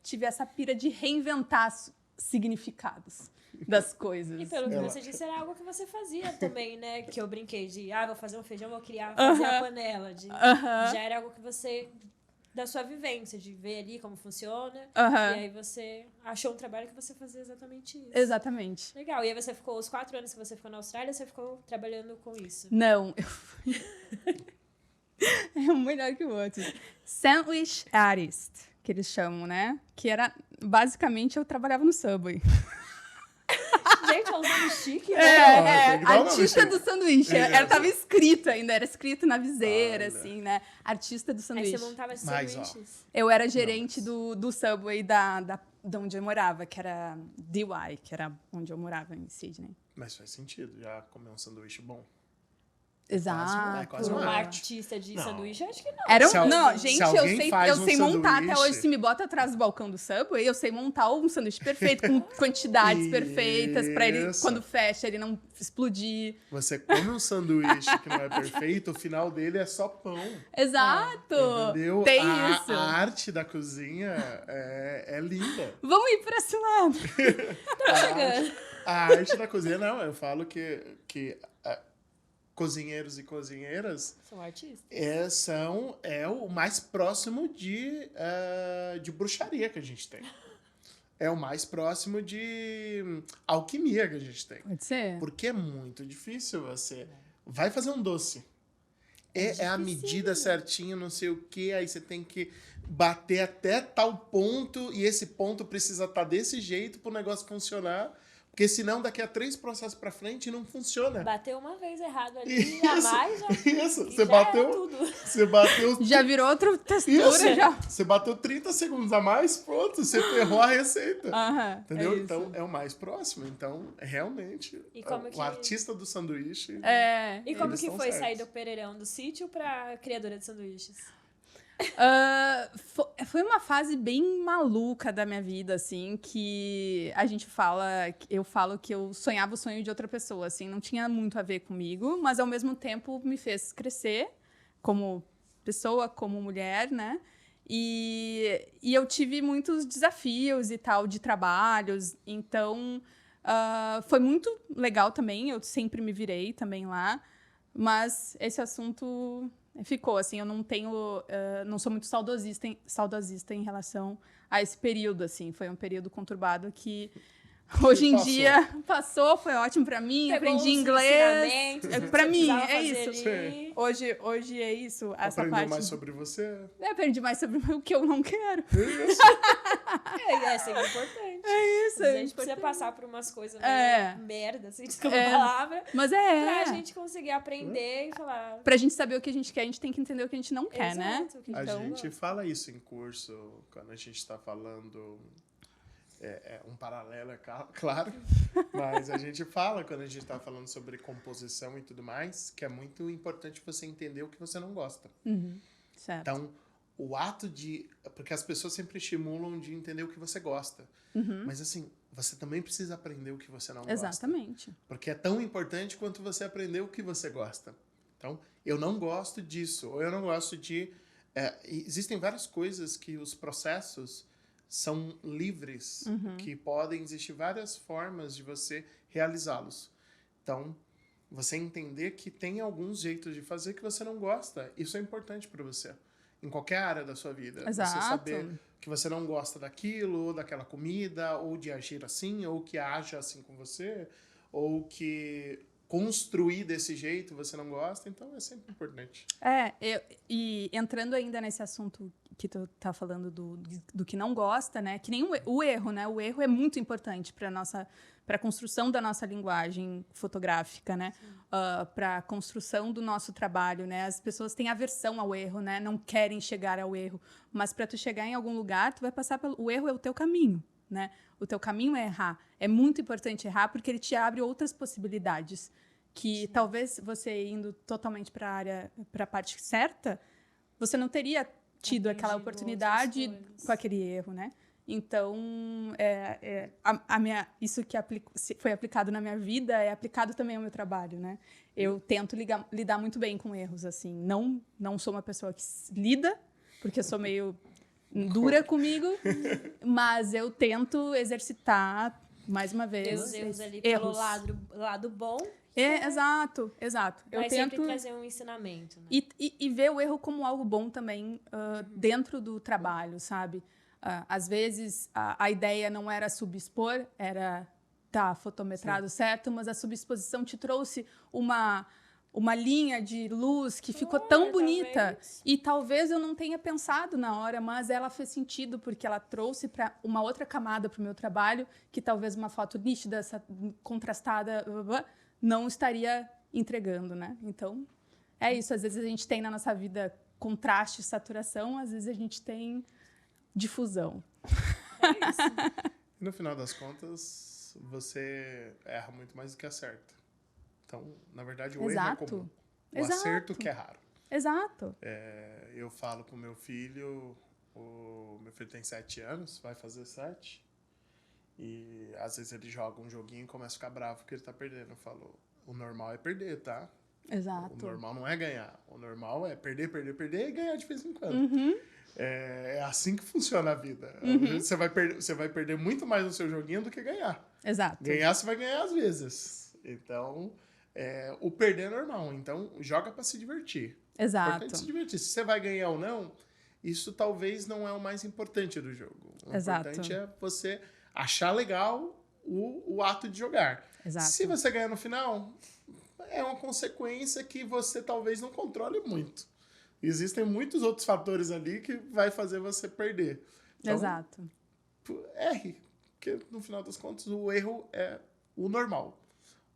tive essa pira de reinventar significados das coisas. E pelo que você disse, era algo que você fazia também, né? Que eu brinquei de, vou fazer um feijão, vou fazer a panela. Já era algo que você, da sua vivência, de ver ali como funciona. E aí você achou um trabalho que você fazia exatamente isso. Exatamente. Legal. E aí você ficou, os 4 anos que você ficou na Austrália, você ficou trabalhando com isso? Não. É um melhor que o outro. Sandwich artist, que eles chamam, né? Que era, basicamente, eu trabalhava no Subway. Gente, é um nome chique, né? Artista do sanduíche. Tava escrito ainda, era escrito na viseira, assim, né? Artista do sanduíche. Aí você montava esses sanduíches. Eu era gerente do Subway de onde eu morava, que era DY, que era onde eu morava em Sydney. Mas faz sentido, já comer um sanduíche bom. Exato. É quase Uma uma artista de sanduíche, acho que não. Não, gente, eu sei montar até sanduíche- hoje. Se me bota atrás do balcão do Subway, eu sei montar um sanduíche perfeito, com quantidades perfeitas, pra ele, Isso. quando fecha, ele não explodir. Você come um sanduíche que não é perfeito, o final dele é só pão. Exato! Entendeu? Tem A isso. arte da cozinha é linda. Vamos ir pra esse lado. A arte da cozinha, não. Eu falo que cozinheiros e cozinheiras São artistas. é o mais próximo de bruxaria que a gente tem. É o mais próximo de alquimia que a gente tem. Pode ser? Porque é muito difícil você... Vai fazer um doce. É a medida certinha, não sei o quê. Aí você tem que bater até tal ponto. E esse ponto precisa estar desse jeito para o negócio funcionar. Porque senão, daqui a 3 processos pra frente, não funciona. Bateu uma vez errado ali, a mais já... Isso, e você já bateu... era tudo. Você bateu... Já virou outra textura, Isso, já. você bateu 30 segundos a mais, pronto, você ferrou a receita. Entendeu? É isso. Então, é o mais próximo. Então, realmente, E como o que- artista do sanduíche... E como Eles que estão foi certos. sair do Pereirão do sítio pra criadora de sanduíches? Foi uma fase bem maluca da minha vida, assim, que a gente fala... Eu falo que eu sonhava o sonho de outra pessoa, assim. Não tinha muito a ver comigo, mas, ao mesmo tempo, me fez crescer como pessoa, como mulher, né? E eu tive muitos desafios e tal, de trabalhos. Então, foi muito legal também. Eu sempre me virei também lá. Mas esse assunto... ficou, assim, eu não tenho... não sou muito saudosista em relação a esse período, assim. Foi um período conturbado que hoje em dia passou, foi ótimo pra mim, Pegou aprendi os inglês. ensinamentos, Pra mim, precisava é fazer isso. ali. Hoje é isso, essa Aprendeu parte. mais sobre você? Eu aprendi mais sobre o que eu não quero. Isso. É sempre importante. Isso, A é gente precisa importante. passar por umas coisas É. meio merda, assim, desculpa a palavra, Mas pra gente conseguir aprender e falar... Pra gente saber o que a gente quer, a gente tem que entender o que a gente não quer, né? Exato, o que A então, gente fala isso em curso, quando a gente está falando... É um paralelo, claro, mas a gente fala, quando a gente está falando sobre composição e tudo mais, que é muito importante você entender o que você não gosta. Certo. Então, o ato de... Porque as pessoas sempre estimulam de entender o que você gosta. Mas, assim, você também precisa aprender o que você não gosta. Exatamente. Porque é tão importante quanto você aprender o que você gosta. Então, eu não gosto disso, ou eu não gosto de... existem várias coisas que os processos são livres, que podem existir várias formas de você realizá-los. Então, você entender que tem alguns jeitos de fazer que você não gosta, isso é importante para você. Em qualquer área da sua vida. Exato. Você saber que você não gosta daquilo, ou daquela comida, ou de agir assim, ou que haja assim com você, ou que construir desse jeito você não gosta, então é sempre importante. E entrando ainda nesse assunto que tu tá falando do que não gosta, né? Que nem o erro, né? O erro é muito importante para a construção da nossa linguagem fotográfica, né? Para a construção do nosso trabalho, né? As pessoas têm aversão ao erro, né? Não querem chegar ao erro. Mas para tu chegar em algum lugar, tu vai passar pelo... O erro é o teu caminho, né? O teu caminho é errar. É muito importante errar porque ele te abre outras possibilidades. Que talvez você indo totalmente para a parte certa, você não teria tido aquela oportunidade com aquele erro, né? Então, isso que foi aplicado na minha vida é aplicado também ao meu trabalho, né? Eu tento lidar muito bem com erros, assim. Não sou uma pessoa que lida, porque eu sou meio dura comigo, mas eu tento exercitar, mais uma vez, os erros ali pelo lado bom. Exato. Eu Vai tento sempre trazer um ensinamento. Né? E ver o erro como algo bom também dentro do trabalho, sabe? Às vezes, a ideia não era subexpor, era fotometrado certo, mas a subexposição te trouxe uma linha de luz que ficou tão bonita. Talvez. E talvez eu não tenha pensado na hora, mas ela fez sentido, porque ela trouxe para uma outra camada para o meu trabalho, que talvez uma foto nítida, contrastada, não estaria entregando, né? Então, é isso. Às vezes a gente tem na nossa vida contraste, saturação, às vezes a gente tem difusão. É isso. E no final das contas, você erra muito mais do que acerta. Então, na verdade, o erro é comum. O acerto que é raro. Exato. Eu falo com meu filho, o meu filho tem 7 anos, vai fazer 7. E às vezes ele joga um joguinho e começa a ficar bravo porque ele tá perdendo. Eu falo, o normal é perder, tá? Exato. O normal não é ganhar. O normal é perder e ganhar de vez em quando. É assim que funciona a vida. Você vai perder muito mais no seu joguinho do que ganhar. Exato. Ganhar, você vai ganhar às vezes. Então, o perder é normal. Então, joga para se divertir. Exato. É importante se divertir. Se você vai ganhar ou não, isso talvez não é o mais importante do jogo. O importante é você achar legal o ato de jogar. Exato. Se você ganhar no final, é uma consequência que você talvez não controle muito. Existem muitos outros fatores ali que vai fazer você perder. Então, Exato. erre. Porque, no final das contas, o erro é o normal.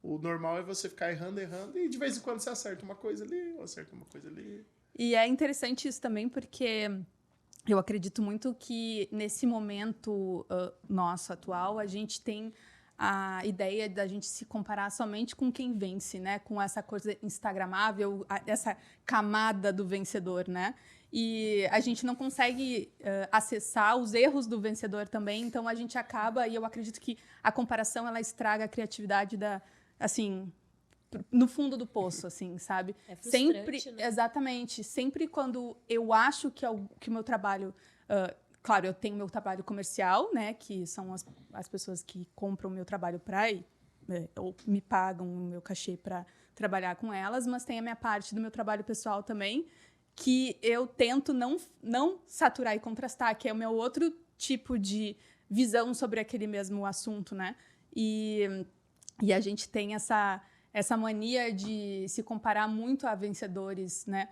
O normal é você ficar errando, e de vez em quando você acerta uma coisa ali, ou acerta uma coisa ali. E é interessante isso também, porque eu acredito muito que nesse momento nosso atual, a gente tem a ideia da gente se comparar somente com quem vence, né? Com essa coisa instagramável, essa camada do vencedor, né? E a gente não consegue acessar os erros do vencedor também, então a gente acaba, e eu acredito que a comparação, ela estraga a criatividade assim, no fundo do poço, assim, sabe? É frustrante, sempre, né? Exatamente. Sempre quando eu acho que o meu trabalho... claro, eu tenho meu trabalho comercial, né? Que são as pessoas que compram o meu trabalho ou me pagam o meu cachê para trabalhar com elas, mas tem a minha parte do meu trabalho pessoal também, que eu tento não saturar e contrastar, que é o meu outro tipo de visão sobre aquele mesmo assunto, né? E a gente tem essa mania de se comparar muito a vencedores, né?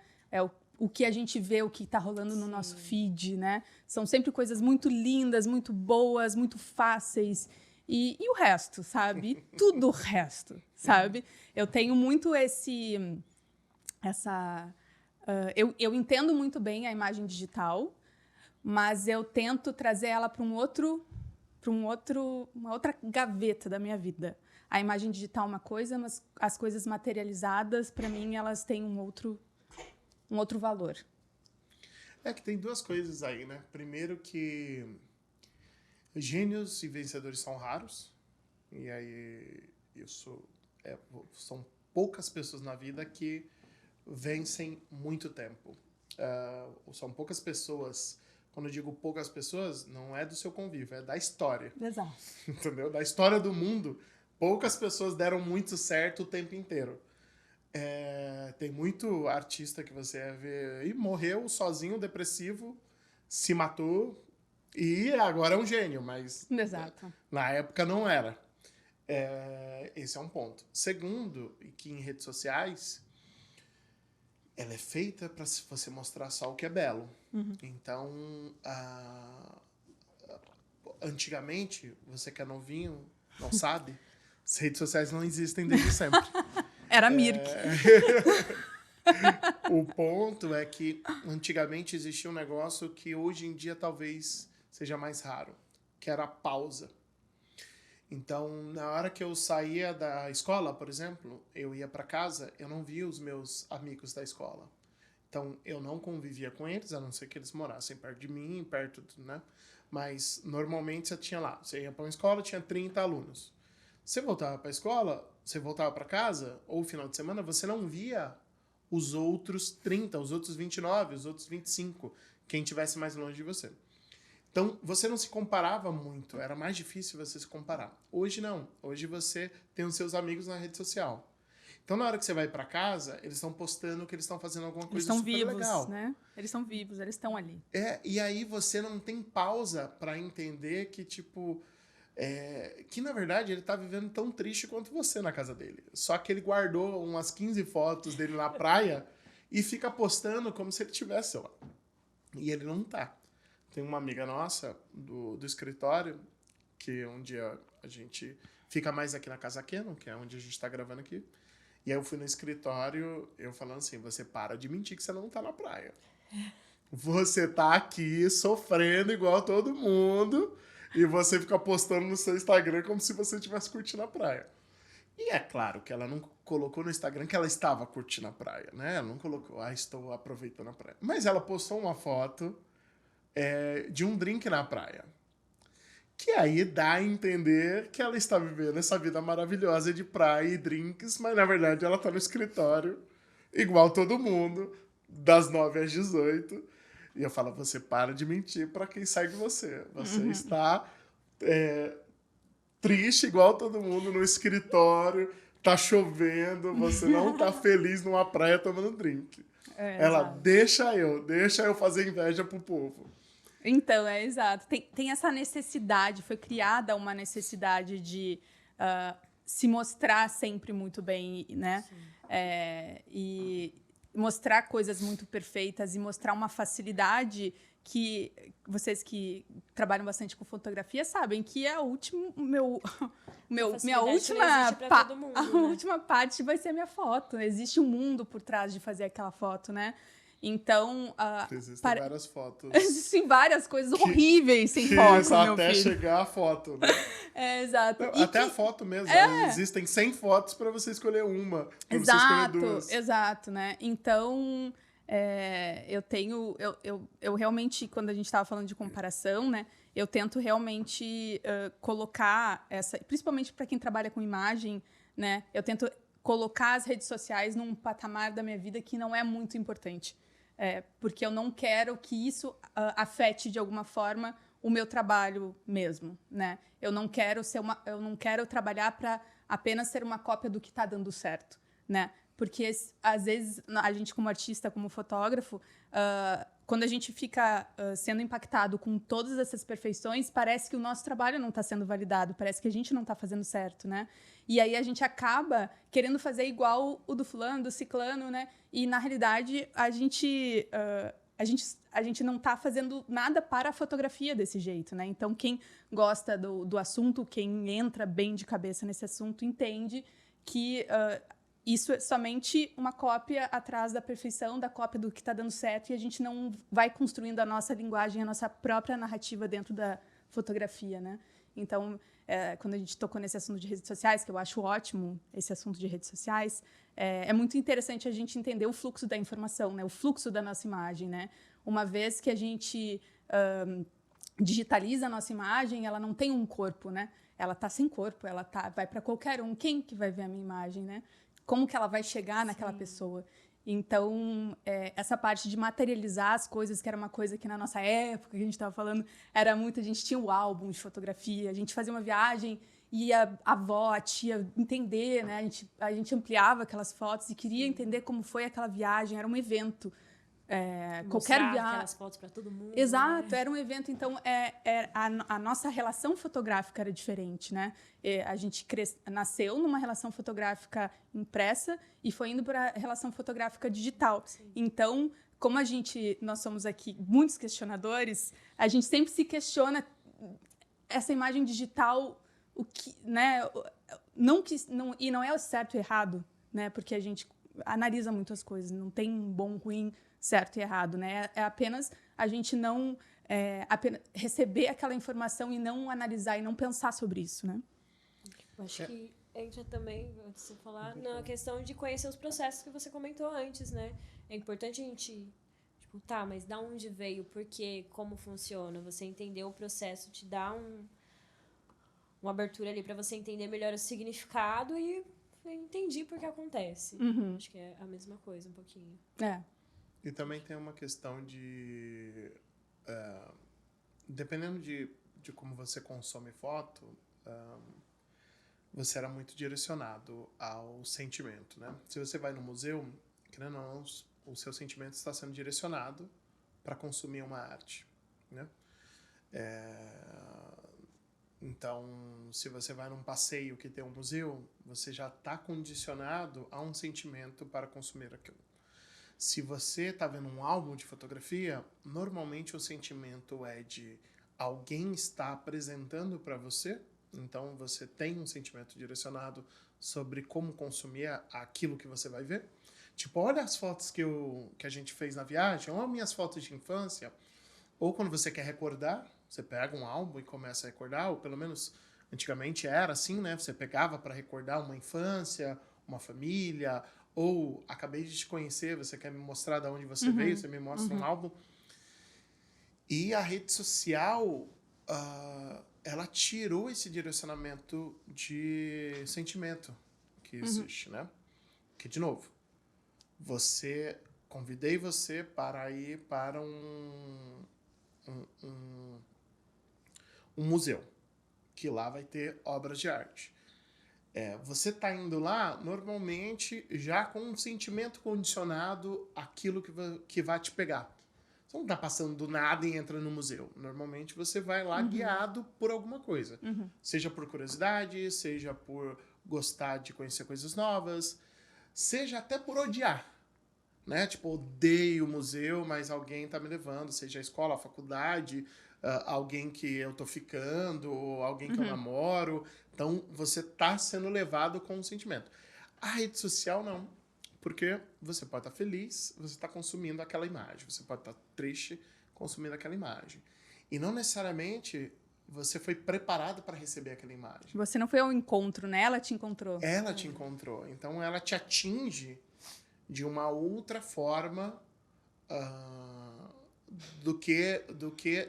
O que a gente vê, o que está rolando no nosso feed, né? São sempre coisas muito lindas, muito boas, muito fáceis. E o resto, sabe? E tudo o resto, sabe? Eu tenho muito eu entendo muito bem a imagem digital, mas eu tento trazer ela para uma outra gaveta da minha vida. A imagem digital é uma coisa, mas as coisas materializadas, para mim, elas têm um outro valor. É que tem duas coisas aí, né? Primeiro que gênios e vencedores são raros. E aí são poucas pessoas na vida que vencem muito tempo. São poucas pessoas. Quando eu digo poucas pessoas, não é do seu convívio, é da história. Exato. Entendeu? Da história do mundo, poucas pessoas deram muito certo o tempo inteiro. Tem muito artista que você vê e morreu sozinho, depressivo, se matou e agora é um gênio, mas Exato. Na época não era. Esse é um ponto. Segundo, que em redes sociais ela é feita para você mostrar só o que é belo. Uhum. Então, antigamente, você que é novinho, não sabe, as redes sociais não existem desde sempre. Era Mirk. O ponto é que antigamente existia um negócio que hoje em dia talvez seja mais raro, que era a pausa. Então, na hora que eu saía da escola, por exemplo, eu ia para casa, eu não via os meus amigos da escola. Então, eu não convivia com eles, a não ser que eles morassem perto de mim, né? Mas, normalmente, você ia para uma escola, tinha 30 alunos. Você voltava para a escola, você voltava para casa, ou final de semana, você não via os outros 30, os outros 29, os outros 25, quem estivesse mais longe de você. Então, você não se comparava muito, era mais difícil você se comparar. Hoje não, hoje você tem os seus amigos na rede social. Então, na hora que você vai para casa, eles estão postando que eles estão fazendo alguma coisa super legal. Eles estão vivos, né? Eles estão vivos, eles estão ali. E aí você não tem pausa para entender que, que na verdade ele tá vivendo tão triste quanto você na casa dele. Só que ele guardou umas 15 fotos dele na praia e fica postando como se ele estivesse lá. E ele não tá. Tem uma amiga nossa do escritório, que um dia a gente fica mais aqui na Casa Canon, que é onde a gente tá gravando aqui. E aí eu fui no escritório, eu falando assim, você para de mentir que você não tá na praia. Você tá aqui sofrendo igual todo mundo e você fica postando no seu Instagram como se você estivesse curtindo a praia. E é claro que ela não colocou no Instagram que ela estava curtindo a praia, né? Ela não colocou, estou aproveitando a praia. Mas ela postou uma foto de um drink na praia. Que aí dá a entender que ela está vivendo essa vida maravilhosa de praia e drinks, mas na verdade ela está no escritório, igual todo mundo, das 9 às 18. E eu falo, você para de mentir para quem segue você. Você está triste igual todo mundo no escritório, tá chovendo, você não tá feliz numa praia tomando drink. Ela, exato. deixa eu fazer inveja pro povo. Então, exato. Tem essa necessidade, foi criada uma necessidade de se mostrar sempre muito bem, né? E mostrar coisas muito perfeitas e mostrar uma facilidade que vocês que trabalham bastante com fotografia sabem que a última última parte vai ser a minha foto. Existe um mundo por trás de fazer aquela foto, né? Então, existem várias fotos. Existem várias coisas horríveis sem foto, meu até filho. chegar a foto, né? Exato. Até a foto mesmo. Existem 100 fotos para você escolher uma. Pra você escolher duas. Exato, né? Então, eu realmente, quando a gente estava falando de comparação, né? Eu tento realmente colocar principalmente para quem trabalha com imagem, né? Eu tento colocar as redes sociais num patamar da minha vida que não é muito importante. Porque eu não quero que isso afete de alguma forma o meu trabalho mesmo, né? Eu não quero trabalhar para apenas ser uma cópia do que está dando certo, né? Porque às vezes a gente como artista, como fotógrafo, quando a gente fica sendo impactado com todas essas perfeições, parece que o nosso trabalho não está sendo validado, parece que a gente não está fazendo certo, né? E aí a gente acaba querendo fazer igual o do fulano, do ciclano, né? E na realidade a gente não está fazendo nada para a fotografia desse jeito, né? Então quem gosta do assunto, quem entra bem de cabeça nesse assunto, entende que isso é somente uma cópia atrás da perfeição, da cópia do que está dando certo, e a gente não vai construindo a nossa linguagem, a nossa própria narrativa dentro da fotografia, né? Então, quando a gente tocou nesse assunto de redes sociais, que eu acho ótimo esse assunto de redes sociais, é muito interessante a gente entender o fluxo da informação, né? O fluxo da nossa imagem, né? Uma vez que a gente digitaliza a nossa imagem, ela não tem um corpo, né? Ela está sem corpo, vai para qualquer um. Quem que vai ver a minha imagem, né? Como que ela vai chegar naquela pessoa? Então, essa parte de materializar as coisas, que era uma coisa que na nossa época, que a gente estava falando, era muito... A gente tinha o álbum de fotografia, a gente fazia uma viagem e a avó, a tia, entender, né? A gente ampliava aquelas fotos e queria entender como foi aquela viagem, era um evento. Qualquer viagem, aquelas fotos para todo mundo. Exato, né? Era um evento. Então, a nossa relação fotográfica era diferente, né? A gente nasceu numa relação fotográfica impressa e foi indo para a relação fotográfica digital. Sim. Então, como nós somos aqui muitos questionadores, a gente sempre se questiona essa imagem digital, o que, né? E não é o certo e errado, né? Porque a gente analisa muitas coisas, não tem bom, ruim, certo e errado, né? É apenas a gente não apenas receber aquela informação e não analisar e não pensar sobre isso, né? Acho que entra também, antes de você falar, na questão de conhecer os processos que você comentou antes, né? É importante a gente, mas da onde veio, por quê, como funciona? Você entender o processo, te dá uma abertura ali para você entender melhor o significado e entendi por que acontece. Uhum. Acho que é a mesma coisa, um pouquinho. E também tem uma questão de... dependendo de como você consome foto, você era muito direcionado ao sentimento, né? Se você vai no museu, querendo ou não, o seu sentimento está sendo direcionado para consumir uma arte, né? Então, se você vai num passeio que tem um museu, você já está condicionado a um sentimento para consumir aquilo. Se você está vendo um álbum de fotografia, normalmente o sentimento é de alguém está apresentando para você, então você tem um sentimento direcionado sobre como consumir aquilo que você vai ver. Tipo, olha as fotos que a gente fez na viagem, ou as minhas fotos de infância, ou quando você quer recordar, você pega um álbum e começa a recordar, ou pelo menos antigamente era assim, né? Você pegava para recordar uma infância, uma família, ou acabei de te conhecer, você quer me mostrar de onde você veio, você me mostra um álbum. E a rede social, ela tirou esse direcionamento de sentimento que existe, né? Que, de novo, convidei você para ir para um museu, que lá vai ter obras de arte. Você está indo lá, normalmente, já com um sentimento condicionado àquilo que vai te pegar. Você não está passando do nada e entra no museu. Normalmente, você vai lá guiado por alguma coisa. Seja por curiosidade, seja por gostar de conhecer coisas novas, seja até por odiar. né? Tipo, odeio museu, mas alguém tá me levando, seja a escola, a faculdade, alguém que eu tô ficando, alguém que eu namoro. Então, você tá sendo levado com um sentimento. A rede social, não. Porque você pode estar feliz, você está consumindo aquela imagem. Você pode estar triste, consumindo aquela imagem. E não necessariamente você foi preparado para receber aquela imagem. Você não foi ao encontro, né? Ela te encontrou. Ela te encontrou. Então, ela te atinge de uma outra forma do que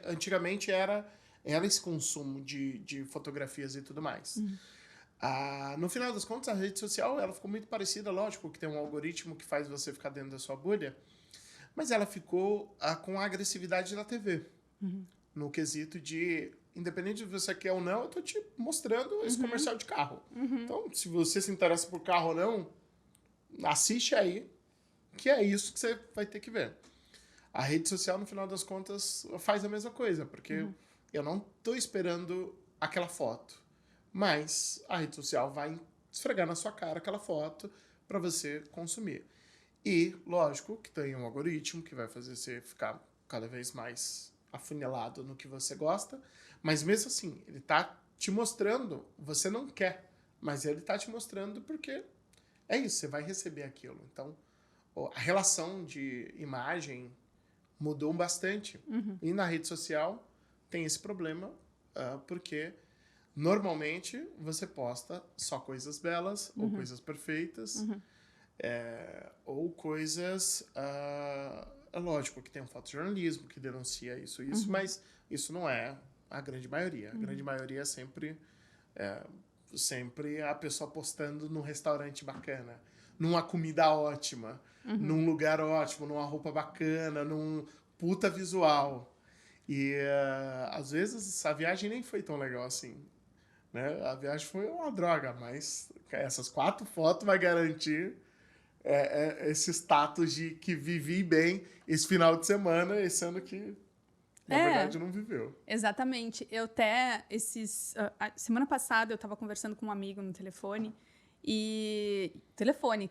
antigamente era esse consumo de fotografias e tudo mais. No final das contas, a rede social ela ficou muito parecida, lógico, que tem um algoritmo que faz você ficar dentro da sua bolha, mas ela ficou com a agressividade da TV. No quesito de, independente de você quer ou não, eu tô te mostrando esse comercial de carro. Então, se você se interessa por carro ou não, assiste aí, que é isso que você vai ter que ver. A rede social, no final das contas, faz a mesma coisa, porque eu não tô esperando aquela foto, mas a rede social vai esfregar na sua cara aquela foto para você consumir. E, lógico, que tem um algoritmo que vai fazer você ficar cada vez mais afunilado no que você gosta, mas mesmo assim, ele tá te mostrando, você não quer, mas ele tá te mostrando porque é isso, você vai receber aquilo. Então, a relação de imagem mudou bastante. E na rede social tem esse problema, porque normalmente você posta só coisas belas, ou coisas perfeitas, ou coisas... é lógico que tem um fotojornalismo que denuncia isso, mas isso não é a grande maioria. A grande maioria é sempre a pessoa postando num restaurante bacana, numa comida ótima, num lugar ótimo, numa roupa bacana, num puta visual. E às vezes a viagem nem foi tão legal assim, né? A viagem foi uma droga, mas essas 4 fotos vai garantir esse status de que vivi bem esse final de semana, esse ano que na verdade não viveu. Exatamente. Eu até semana passada eu estava conversando com um amigo no telefone.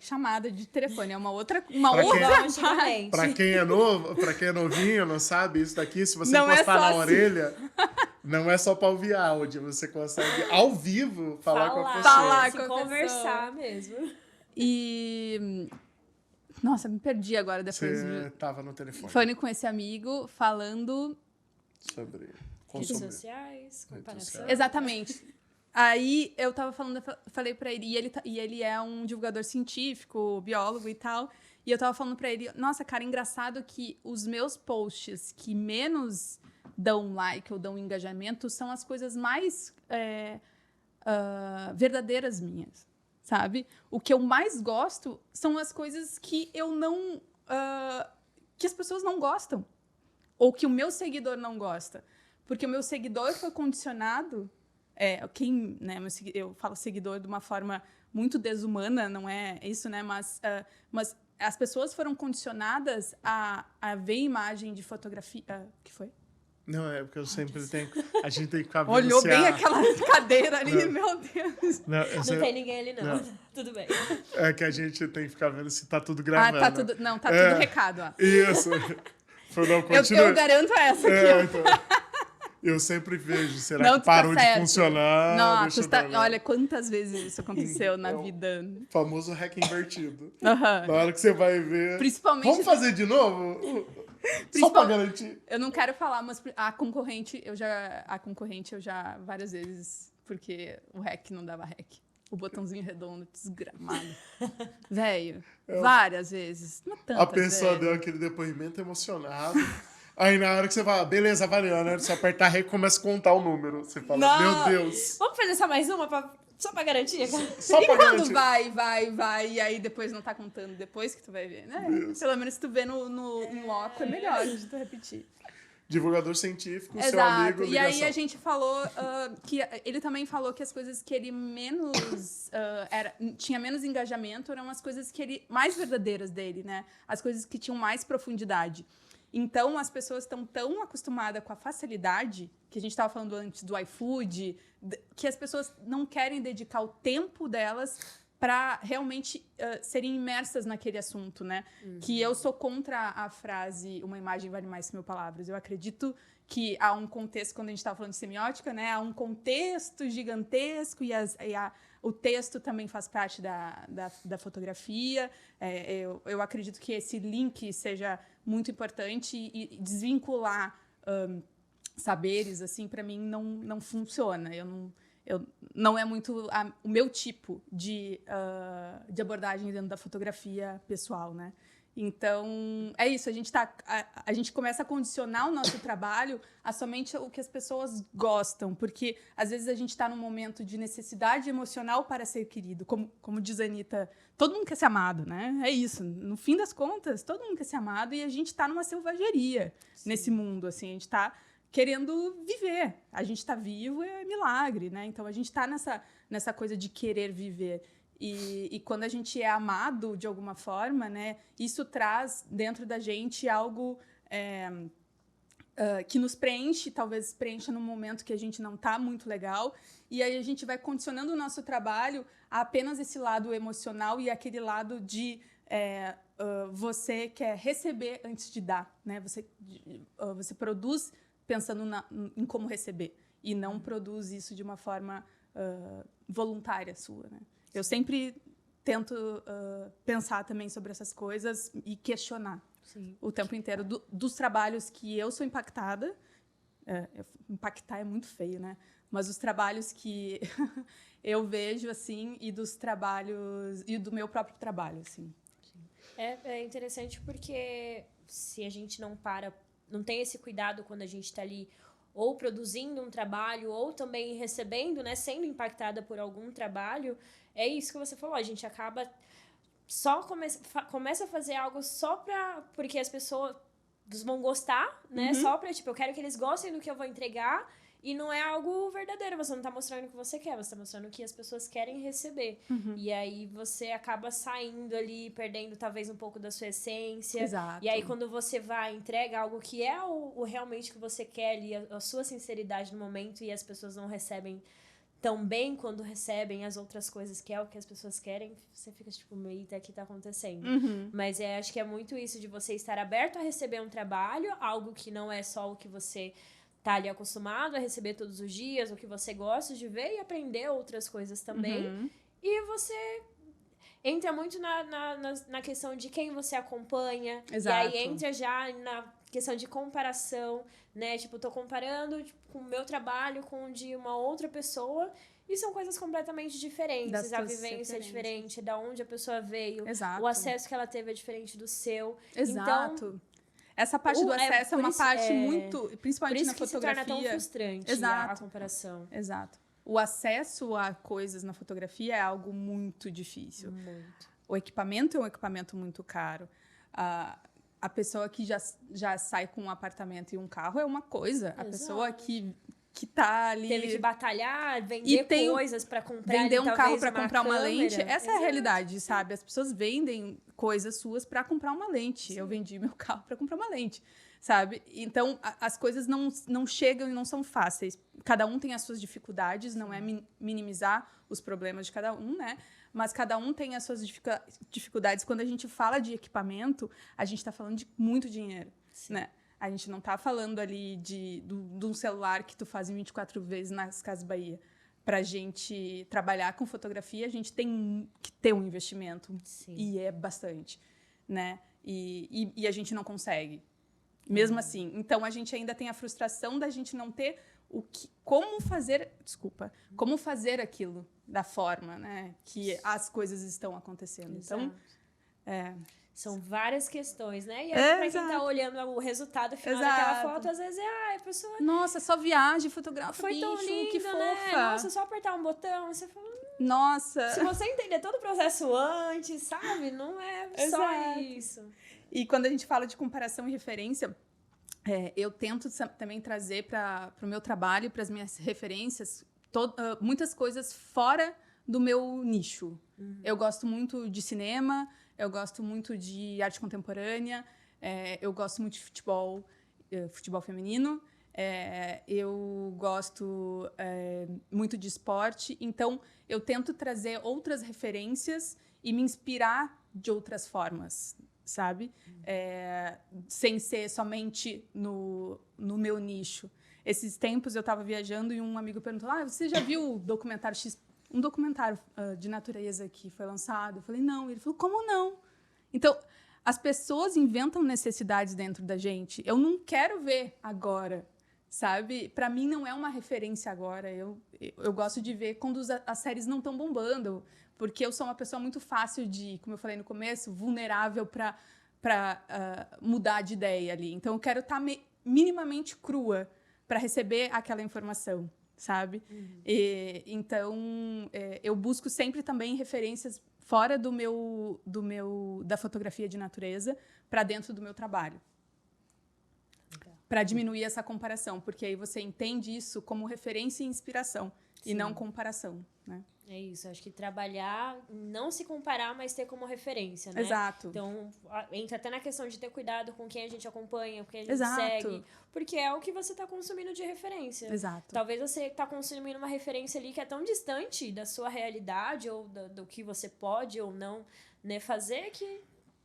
Chamada de telefone, é uma outra Pra quem é novo, pra quem é novinho, não sabe isso daqui, se você encostar na orelha, não é só pra ouvir áudio, você consegue ao vivo falar com a pessoa. Conversar mesmo. E nossa, me perdi agora depois. Você tava no telefone. Foi com esse amigo falando sobre redes sociais, comparação. Exatamente. Aí eu falei pra ele, e ele é um divulgador científico, biólogo e tal, e eu tava falando pra ele, nossa, cara, engraçado que os meus posts que menos dão like ou dão engajamento são as coisas mais verdadeiras minhas, sabe? O que eu mais gosto são as coisas que eu não... que as pessoas não gostam, ou que o meu seguidor não gosta. Porque o meu seguidor foi condicionado... eu falo seguidor de uma forma muito desumana, não é isso, né? Mas as pessoas foram condicionadas a ver imagem de fotografia... que foi? Não, é porque eu sempre tenho... A gente tem que ficar vendo. Olhou bem aquela cadeira ali, meu Deus. Não tem ninguém ali, não. Tudo bem. É que a gente tem que ficar vendo se tá tudo gravando. Tá tudo... Não, tá tudo recado, ó. Isso. Eu garanto essa aqui, ó. Então... Eu sempre vejo, será que parou de funcionar? Não, olha, quantas vezes isso aconteceu na vida. O famoso hack invertido. Na hora que você vai ver... Principalmente... Vamos fazer de novo? Só pra garantir. Eu não quero falar, mas a concorrente eu já várias vezes, porque o hack não dava hack. O botãozinho redondo, desgramado. Velho, várias vezes. Não tantas, a pessoa deu aquele depoimento emocionado. Aí na hora que você fala, beleza, valeu, né? Você apertar REC e começa a contar o número. Você fala, meu Deus. Vamos fazer só mais uma só pra garantir? Só e pra quando garantir. vai, e aí depois não tá contando, depois que tu vai ver, né? Isso. Pelo menos se tu vê no loco, é melhor de tu repetir. Divulgador científico, Exato. Seu amigo, ligação. E aí a gente falou que ele também falou que as coisas que ele menos tinha menos engajamento eram as coisas que ele mais verdadeiras dele, né? As coisas que tinham mais profundidade. Então, as pessoas estão tão acostumadas com a facilidade, que a gente estava falando antes do iFood, que as pessoas não querem dedicar o tempo delas para realmente serem imersas naquele assunto, né? Que eu sou contra a frase uma imagem vale mais que 1000 palavras. Eu acredito que há um contexto, quando a gente estava falando de semiótica, né? Há um contexto gigantesco o texto também faz parte da fotografia. Eu acredito que esse link seja muito importante e desvincular saberes, assim, para mim não funciona. Não é muito o meu tipo de abordagem dentro da fotografia pessoal, né? Então, é isso. A gente começa a condicionar o nosso trabalho a somente o que as pessoas gostam, porque, às vezes, a gente está num momento de necessidade emocional para ser querido. Como diz a Anitta, todo mundo quer ser amado, né? É isso. No fim das contas, todo mundo quer ser amado e a gente está numa selvageria nesse mundo, assim. A gente está querendo viver. A gente está vivo, é milagre, né? Então, a gente está nessa coisa de querer viver. E quando a gente é amado de alguma forma, né, isso traz dentro da gente algo que nos preenche, talvez preencha num momento que a gente não está muito legal, e aí a gente vai condicionando o nosso trabalho a apenas esse lado emocional e aquele lado de você quer receber antes de dar, né? Você produz pensando em como receber, e não produz isso de uma forma voluntária sua, né? Eu sempre tento pensar também sobre essas coisas e questionar o tempo inteiro dos trabalhos que eu sou impactada. Impactar é muito feio, né? Mas os trabalhos que eu vejo, assim, e dos trabalhos... E do meu próprio trabalho, assim. É interessante porque se a gente não tem esse cuidado quando a gente está ali ou produzindo um trabalho, ou também recebendo, né, sendo impactada por algum trabalho, é isso que você falou, a gente acaba só começa a fazer algo só porque as pessoas vão gostar, né, só pra, tipo, eu quero que eles gostem do que eu vou entregar, e não é algo verdadeiro, você não tá mostrando o que você quer, você tá mostrando o que as pessoas querem receber. E aí você acaba saindo ali, perdendo talvez um pouco da sua essência. Exato. E aí quando você entrega algo que é o realmente que você quer ali, a sua sinceridade no momento, e as pessoas não recebem tão bem quando recebem as outras coisas que é o que as pessoas querem, você fica tipo, eita, o que tá acontecendo? Mas acho que é muito isso de você estar aberto a receber um trabalho, algo que não é só o que você tá ali acostumado a receber todos os dias, o que você gosta de ver, e aprender outras coisas também. E você entra muito na questão de quem você acompanha. Exato. E aí entra já na questão de comparação, né? Tipo, tô comparando com o meu trabalho com o de uma outra pessoa, e são coisas completamente diferentes. A vivência é diferente, da onde a pessoa veio. Exato. O acesso que ela teve é diferente do seu. Exato. Então, essa parte do acesso é uma parte muito... Principalmente na fotografia. Por isso que se torna tão frustrante. Exato. A comparação. Exato. O acesso a coisas na fotografia é algo muito difícil. Muito. O equipamento é um equipamento muito caro. A pessoa que já sai com um apartamento e um carro é uma coisa. A pessoa que tá ali... Teve que batalhar, vender coisas para comprar. Vender um carro para comprar uma lente. Essa Exato. é a realidade, sabe? As pessoas vendem coisas suas para comprar uma lente. Sim. Eu vendi meu carro para comprar uma lente, sabe? Então, as coisas não chegam e não são fáceis. Cada um tem as suas dificuldades, não é minimizar os problemas de cada um, né? Mas cada um tem as suas dificuldades. Quando a gente fala de equipamento, a gente está falando de muito dinheiro, né? A gente não está falando ali de um celular que tu faz em 24 vezes nas Casas Bahia. Para a gente trabalhar com fotografia, a gente tem que ter um investimento. Sim. E é bastante, né? E a gente não consegue, mesmo assim. Então, a gente ainda tem a frustração da gente não ter como fazer aquilo da forma, né? Que as coisas estão acontecendo. Exato. Então, são várias questões, né? E aí, pra quem tá olhando o resultado final daquela foto, às vezes a pessoa... Nossa, só viagem fotográfica, foi tão linda, que fofa. Né? Nossa, só apertar um botão, você fala... Nossa! Se você entender todo o processo antes, sabe? Não é só isso. E quando a gente fala de comparação e referência, eu tento também trazer para o meu trabalho, para as minhas referências, muitas coisas fora do meu nicho. Eu gosto muito de cinema, eu gosto muito de arte contemporânea, eu gosto muito de futebol feminino, Eu gosto muito de esporte, então eu tento trazer outras referências e me inspirar de outras formas, sabe? Sem ser somente no meu nicho. Esses tempos eu estava viajando e um amigo perguntou: você já viu o documentário X? Um documentário de natureza que foi lançado? Eu falei: não. Ele falou: como não? Então, as pessoas inventam necessidades dentro da gente. Eu não quero ver agora, sabe? Para mim não é uma referência agora. Eu gosto de ver quando as séries não estão bombando, porque eu sou uma pessoa muito fácil de, como eu falei no começo, vulnerável para mudar de ideia ali. Então, eu quero estar minimamente crua para receber aquela informação, sabe? Então, eu busco sempre também referências fora da fotografia de natureza para dentro do meu trabalho. Para diminuir essa comparação, porque aí você entende isso como referência e inspiração, e não comparação, né? É isso, acho que trabalhar, não se comparar, mas ter como referência, né? Exato. Então, entra até na questão de ter cuidado com quem a gente acompanha, com quem a gente segue, porque é o que você está consumindo de referência. Exato. Talvez você está consumindo uma referência ali que é tão distante da sua realidade, ou do que você pode ou não, né, fazer, que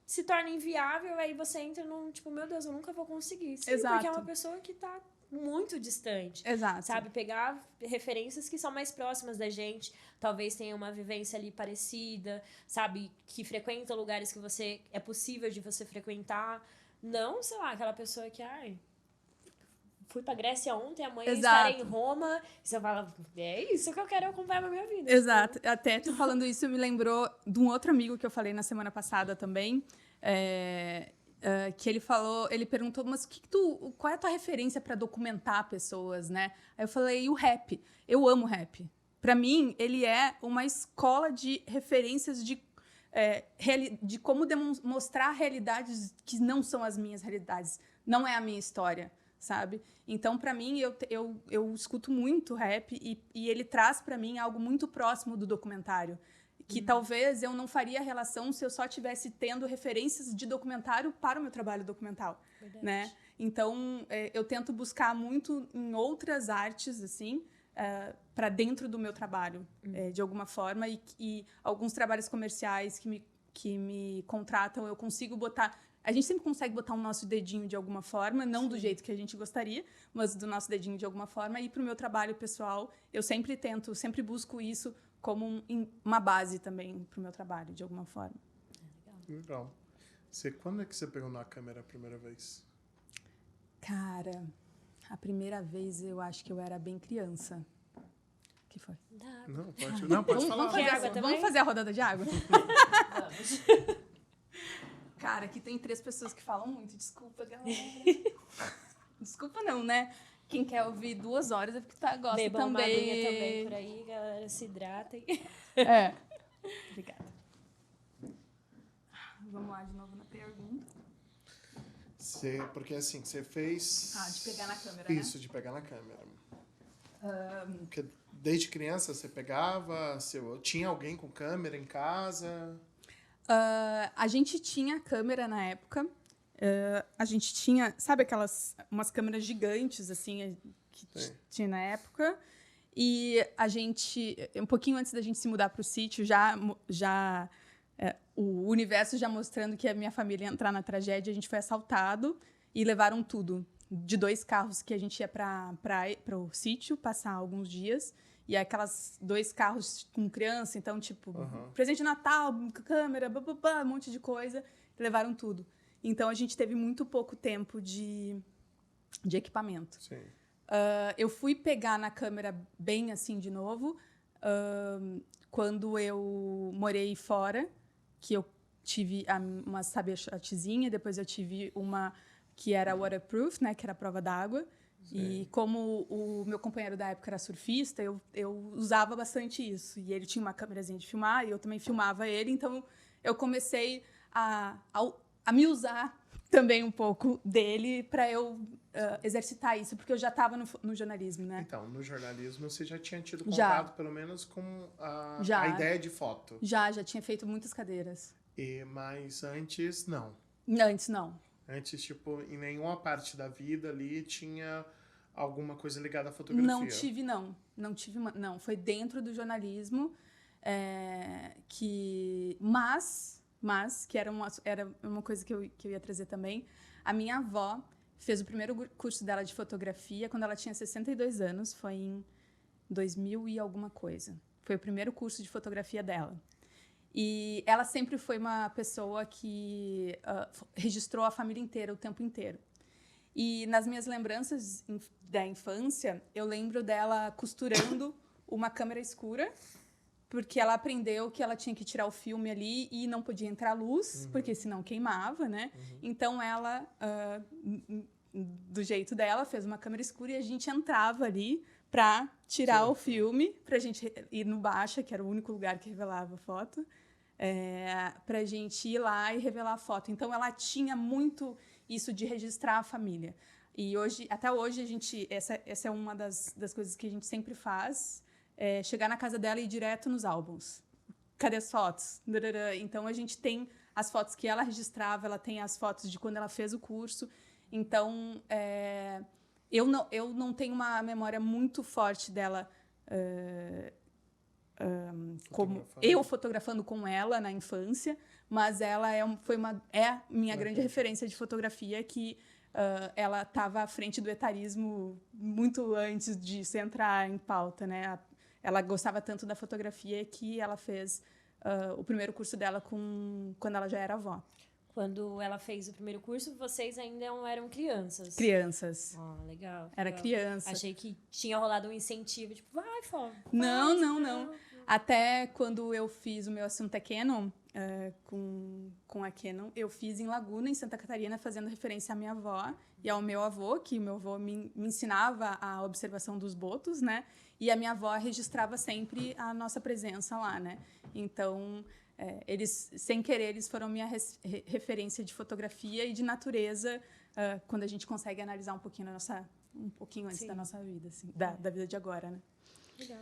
se torna inviável, aí você entra num, tipo, meu Deus, eu nunca vou conseguir. Sim, Exato. porque é uma pessoa que está muito distante. Exato. Sabe? Pegar referências que são mais próximas da gente, talvez tenha uma vivência ali parecida, sabe? Que frequenta lugares que é possível de você frequentar. Não, sei lá, aquela pessoa que, fui pra Grécia ontem, amanhã estarei em Roma. E você fala, é isso que eu quero acompanhar na minha vida. Exato. Até tu falando isso me lembrou de um outro amigo que eu falei na semana passada também, que ele perguntou, mas qual é a tua referência para documentar pessoas, né? Aí eu falei, o rap. Eu amo rap. Para mim, ele é uma escola de referências de como mostrar realidades que não são as minhas realidades. Não é a minha história, sabe? Então, para mim, eu escuto muito rap e ele traz para mim algo muito próximo do documentário, que talvez eu não faria relação se eu só estivesse tendo referências de documentário para o meu trabalho documental, né? Então, eu tento buscar muito em outras artes, assim, para dentro do meu trabalho, de alguma forma, e alguns trabalhos comerciais que me contratam, eu consigo botar... A gente sempre consegue botar o nosso dedinho de alguma forma, não do jeito que a gente gostaria, mas do nosso dedinho de alguma forma. E para o meu trabalho pessoal, eu sempre busco isso como uma base também para o meu trabalho, de alguma forma. Legal. Quando é que você pegou na câmera a primeira vez? Cara, a primeira vez eu acho que eu era bem criança. O que foi? Pode falar. Vamos fazer a rodada de água? Vamos. Cara, aqui tem 3 pessoas que falam muito. Desculpa, galera. Desculpa não, né? Quem quer ouvir 2 horas é porque gosta Bebam também. uma aguinha também por aí, galera. Se hidratem. Obrigada. Vamos lá de novo na pergunta. Porque assim, você fez... de pegar na câmera, Isso, de pegar na câmera. Porque desde criança você pegava... Tinha alguém com câmera em casa... A gente tinha câmera na época. A gente tinha, sabe, umas câmeras gigantes, assim, que tinha na época. E a gente, um pouquinho antes da gente se mudar para o sítio, o universo já mostrando que a minha família ia entrar na tragédia, a gente foi assaltado e levaram tudo. De 2 carros que a gente ia para o sítio, passar alguns dias. E aquelas 2 carros com criança, então, tipo, presente de Natal, câmera, um monte de coisa, levaram tudo. Então, a gente teve muito pouco tempo de equipamento. Sim. Eu fui pegar na câmera bem assim de novo, quando eu morei fora, que eu tive uma sabechotezinha, depois eu tive uma que era waterproof, né, que era a prova d'água. E como o meu companheiro da época era surfista, eu usava bastante isso. E ele tinha uma câmerazinha de filmar, e eu também filmava ele. Então, eu comecei a me usar também um pouco dele para eu exercitar isso, porque eu já estava no jornalismo, né? Então, no jornalismo, você já tinha tido contato, pelo menos, com a ideia de foto. Já tinha feito muitas cadeiras. Mas antes, não. Antes, não. Antes, tipo, em nenhuma parte da vida ali tinha alguma coisa ligada à fotografia? Não tive, não. Não, foi dentro do jornalismo, mas que era uma coisa que eu ia trazer também. A minha avó fez o primeiro curso dela de fotografia quando ela tinha 62 anos, foi em 2000 e alguma coisa. Foi o primeiro curso de fotografia dela. E ela sempre foi uma pessoa que registrou a família inteira o tempo inteiro. E nas minhas lembranças da infância, eu lembro dela costurando uma câmera escura, porque ela aprendeu que ela tinha que tirar o filme ali e não podia entrar luz, porque senão queimava, né? Então ela, do jeito dela, fez uma câmera escura e a gente entrava ali para tirar o filme, para a gente ir no Baixa, que era o único lugar que revelava foto, para a gente ir lá e revelar a foto. Então ela tinha muito isso de registrar a família. E até hoje, essa é uma das coisas que a gente sempre faz, chegar na casa dela e ir direto nos álbuns. Cadê as fotos? Então, a gente tem as fotos que ela registrava, ela tem as fotos de quando ela fez o curso. Então, eu não tenho uma memória muito forte dela como eu fotografando com ela na infância, mas ela é a minha grande referência de fotografia, que ela estava à frente do etarismo muito antes disso entrar em pauta, né? Ela gostava tanto da fotografia que ela fez o primeiro curso dela quando ela já era avó. Quando ela fez o primeiro curso, vocês ainda não eram crianças? Crianças. Legal. Era legal. criança. Achei que tinha rolado um incentivo, tipo, vai, Fó. Não. Até quando eu fiz o meu assunto é Canon, com a Canon, eu fiz em Laguna, em Santa Catarina, fazendo referência à minha avó e ao meu avô, que o meu avô me ensinava a observação dos botos, né? E a minha avó registrava sempre a nossa presença lá, né? Então, eles, sem querer, eles foram minha referência de fotografia e de natureza, quando a gente consegue analisar um pouquinho antes da nossa vida, assim, da vida de agora, né? Legal.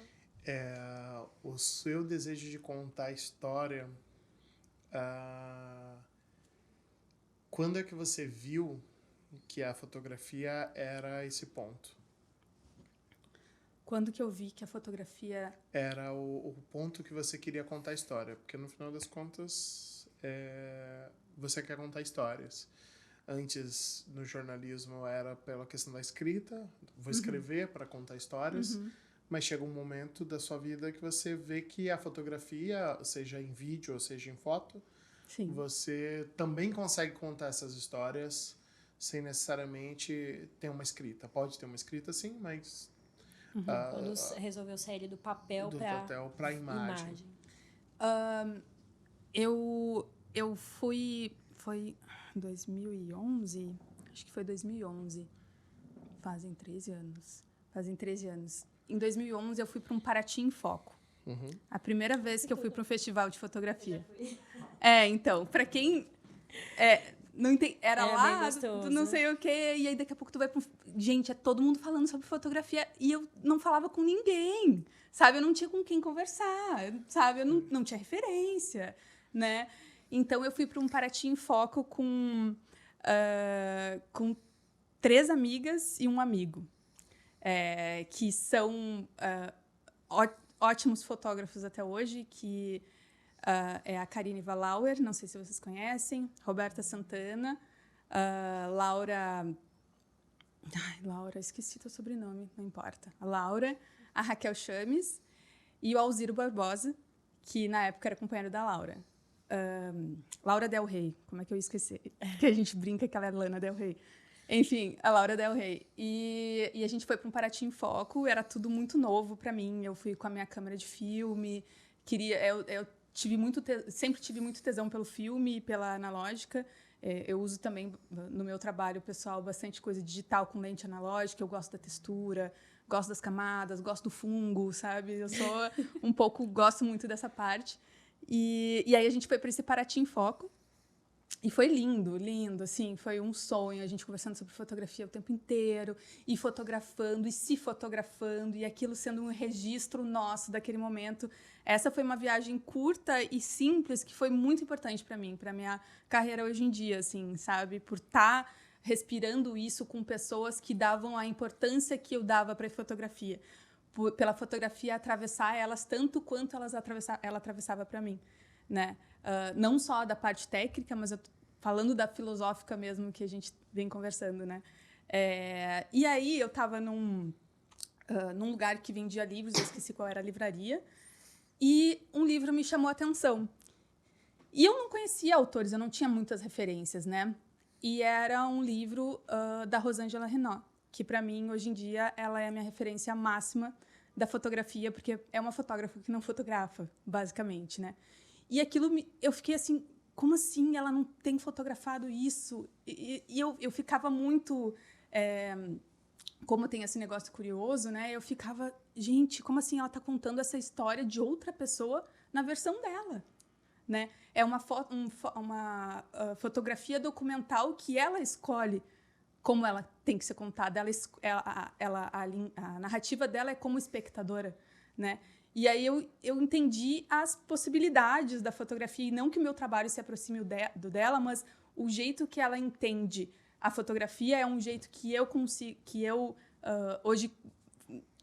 O seu desejo de contar a história, quando é que você viu que a fotografia era esse ponto? Quando que eu vi que a fotografia... Era o ponto que você queria contar a história, porque no final das contas, você quer contar histórias. Antes, no jornalismo, era pela questão da escrita, vou escrever para contar histórias, mas chega um momento da sua vida que você vê que a fotografia, seja em vídeo ou seja em foto, Sim. Você também consegue contar essas histórias sem necessariamente ter uma escrita. Pode ter uma escrita, sim, mas... Quando resolveu sair do papel para a imagem. Eu fui... Foi 2011? Acho que foi 2011. Fazem 13 anos. Em 2011, eu fui para um Paraty em Foco. A primeira vez que eu fui para um festival de fotografia. Então, para quem não entende, era lá, do não sei o quê, e aí daqui a pouco tu vai para gente, todo mundo falando sobre fotografia, e eu não falava com ninguém, sabe? Eu não tinha com quem conversar, sabe? Eu não tinha referência, né? Então, eu fui para um Paraty em Foco com 3 amigas e um amigo, que são ótimos fotógrafos até hoje, que é a Karine Valauer, não sei se vocês conhecem, Roberta Santana, Laura, esqueci teu sobrenome, não importa. A Laura, a Raquel Chames e o Alziro Barbosa, que na época era companheiro da Laura. Laura Del Rey, como é que eu esqueci? Que a gente brinca que ela é Lana Del Rey. Enfim, a Laura Del Rey. E a gente foi para um Paraty em Foco, era tudo muito novo para mim. Eu fui com a minha câmera de filme, eu sempre tive muito tesão pelo filme e pela analógica. Eu uso também no meu trabalho pessoal bastante coisa digital com lente analógica. Eu gosto da textura, gosto das camadas, gosto do fungo, sabe? Eu sou gosto muito dessa parte. E aí a gente foi para esse Paraty em Foco. E foi lindo, assim, foi um sonho, a gente conversando sobre fotografia o tempo inteiro, e fotografando, e se fotografando, e aquilo sendo um registro nosso daquele momento. Essa foi uma viagem curta e simples, que foi muito importante para mim, para minha carreira hoje em dia, assim, sabe? Por estar respirando isso com pessoas que davam a importância que eu dava para a fotografia. Pela fotografia atravessar elas tanto quanto ela atravessava para mim, né? Não só da parte técnica, mas falando da filosófica mesmo que a gente vem conversando, né? E aí eu estava num lugar que vendia livros, eu esqueci qual era a livraria, e um livro me chamou a atenção. E eu não conhecia autores, eu não tinha muitas referências, né? E era um livro da Rosângela Renault, que para mim, hoje em dia, ela é a minha referência máxima da fotografia, porque é uma fotógrafa que não fotografa, basicamente, né? E aquilo, eu fiquei assim, como assim ela não tem fotografado isso? E eu ficava muito... como tem esse negócio curioso, né? Eu ficava, gente, como assim ela está contando essa história de outra pessoa na versão dela? Né? É uma fotografia documental que ela escolhe como ela tem que ser contada. A narrativa dela é como espectadora, né? E aí eu entendi as possibilidades da fotografia, e não que o meu trabalho se aproxime do dela, mas o jeito que ela entende a fotografia é um jeito que eu consigo,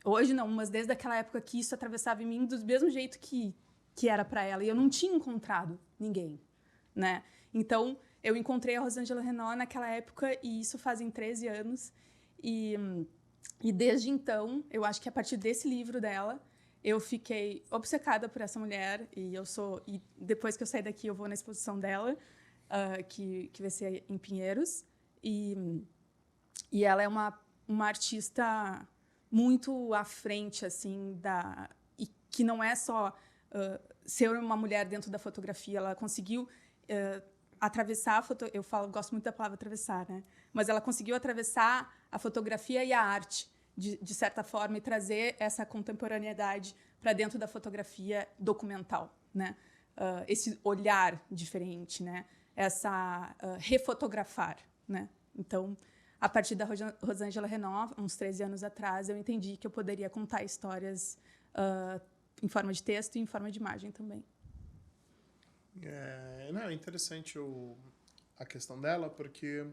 hoje não, mas desde aquela época que isso atravessava em mim do mesmo jeito que era para ela, e eu não tinha encontrado ninguém, né? Então, eu encontrei a Rosângela Renault naquela época, e isso fazem 13 anos, e desde então, eu acho que a partir desse livro dela, eu fiquei obcecada por essa mulher, e depois que eu sair daqui, eu vou na exposição dela, que vai ser em Pinheiros, e ela é uma artista muito à frente, assim, e que não é só ser uma mulher dentro da fotografia, ela conseguiu atravessar gosto muito da palavra atravessar, né? Mas ela conseguiu atravessar a fotografia e a arte, de certa forma, e trazer essa contemporaneidade para dentro da fotografia documental, né? Esse olhar diferente, né? Essa refotografar, né? Então, a partir da Rosângela Renault, uns 13 anos atrás, eu entendi que eu poderia contar histórias em forma de texto e em forma de imagem também. É interessante a questão dela, porque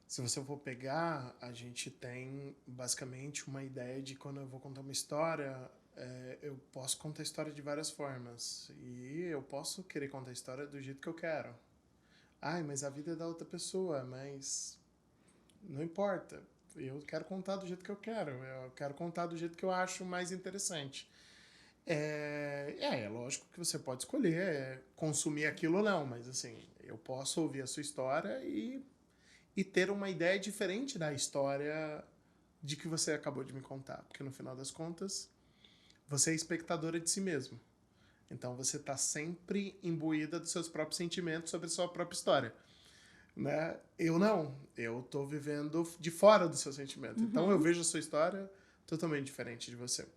se você for pegar, a gente tem basicamente uma ideia de quando eu vou contar uma história, eu posso contar a história de várias formas. E eu posso querer contar a história do jeito que eu quero. Mas a vida é da outra pessoa, mas não importa. Eu quero contar do jeito que eu quero. Eu quero contar do jeito que eu acho mais interessante. É lógico que você pode escolher consumir aquilo ou não, mas assim, eu posso ouvir a sua história e ter uma ideia diferente da história de que você acabou de me contar. Porque no final das contas, você é espectadora de si mesmo. Então você está sempre imbuída dos seus próprios sentimentos sobre a sua própria história. Né? Eu não. Eu estou vivendo de fora do seu sentimento. Uhum. Então eu vejo a sua história totalmente diferente de você.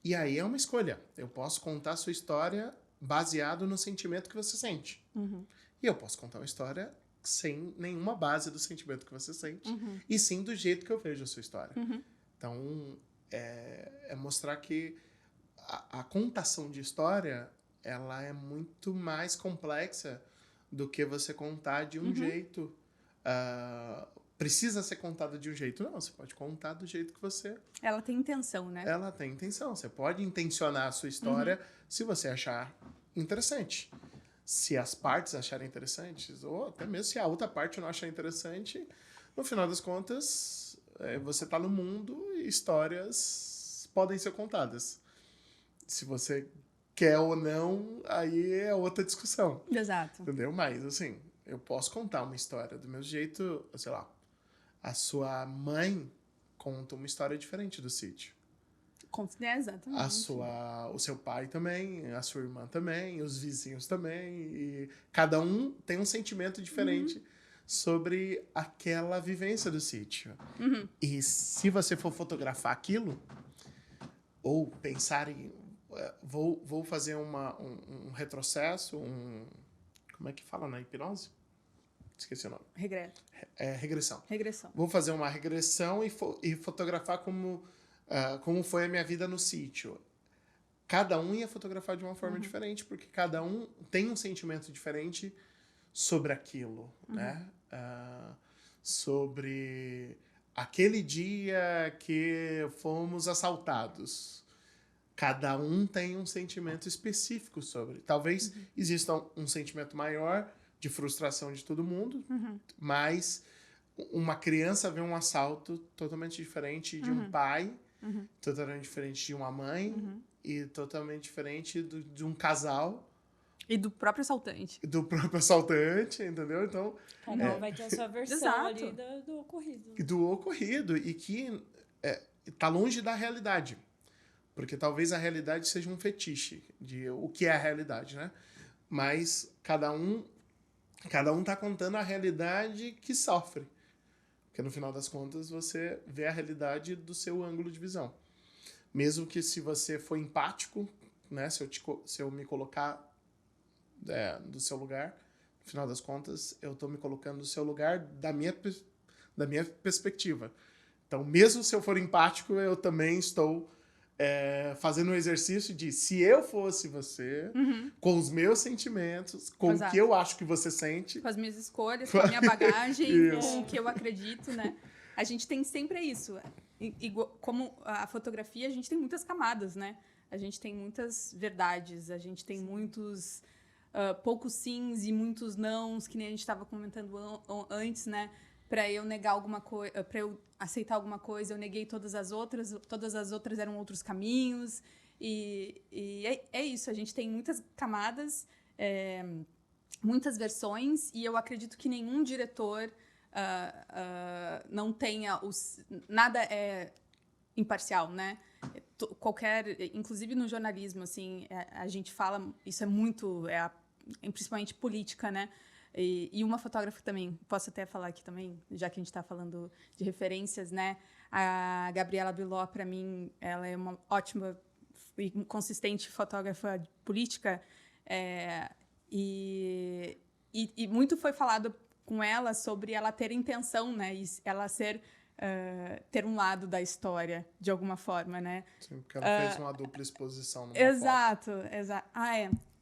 E aí é uma escolha. Eu posso contar a sua história baseado no sentimento que você sente. Uhum. E eu posso contar uma história sem nenhuma base do sentimento que você sente. Uhum. E sim do jeito que eu vejo a sua história. Uhum. Então, é mostrar que a contação de história, ela é muito mais complexa do que você contar de um jeito. Precisa ser contada de um jeito. Não, você pode contar do jeito que você... Ela tem intenção, né? Ela tem intenção. Você pode intencionar a sua história se você achar interessante. Se as partes acharem interessantes, ou até mesmo se a outra parte não achar interessante, no final das contas, você está no mundo e histórias podem ser contadas. Se você quer ou não, aí é outra discussão. Exato. Entendeu? Mas, assim, eu posso contar uma história do meu jeito, sei lá, a sua mãe conta uma história diferente do sítio. Exatamente. O seu pai também, a sua irmã também, os vizinhos também. E cada um tem um sentimento diferente sobre aquela vivência do sítio. E se você for fotografar aquilo, ou pensar em... Vou fazer um retrocesso, como é que fala na hipnose? Esqueci o nome. Regressão. Vou fazer uma regressão e fotografar como foi a minha vida no sítio. Cada um ia fotografar de uma forma diferente, porque cada um tem um sentimento diferente sobre aquilo, né? sobre aquele dia que fomos assaltados. Cada um tem um sentimento específico sobre. Talvez exista um sentimento maior de frustração de todo mundo, mas uma criança vê um assalto totalmente diferente de um pai, totalmente diferente de uma mãe e totalmente diferente de um casal. E do próprio assaltante. Do próprio assaltante, entendeu? Então, cada um vai ter a sua versão ali do ocorrido. Do ocorrido e que tá longe da realidade. Porque talvez a realidade seja um fetiche de o que é a realidade, né? Mas cada um tá contando a realidade que sofre. Porque no final das contas você vê a realidade do seu ângulo de visão. Mesmo que se você for empático, né? Se eu me colocar do seu lugar, no final das contas eu tô me colocando no seu lugar da minha perspectiva. Então, mesmo se eu for empático, eu também estou fazendo um exercício de se eu fosse você, com os meus sentimentos, com o que eu acho que você sente. Com as minhas escolhas, com a minha bagagem, com o que eu acredito, né? A gente tem sempre isso. Como a fotografia, a gente tem muitas camadas, né? A gente tem muitas verdades, a gente tem muitos poucos sims e muitos nãos, que nem a gente estava comentando antes, né? Para eu negar alguma coisa, para eu aceitar alguma coisa, eu neguei todas as outras eram outros caminhos, e é isso, a gente tem muitas camadas, muitas versões, e eu acredito que nenhum diretor não tenha nada é imparcial, né? Inclusive no jornalismo, assim, a gente fala, isso é muito, principalmente política, né? E uma fotógrafa também, posso até falar aqui também, já que a gente está falando de referências, né? A Gabriela Biló, para mim, ela é uma ótima e consistente fotógrafa política. E muito foi falado com ela sobre ela ter intenção, né? E ela ter um lado da história, de alguma forma, né? Sim, porque ela fez uma dupla exposição numa exato.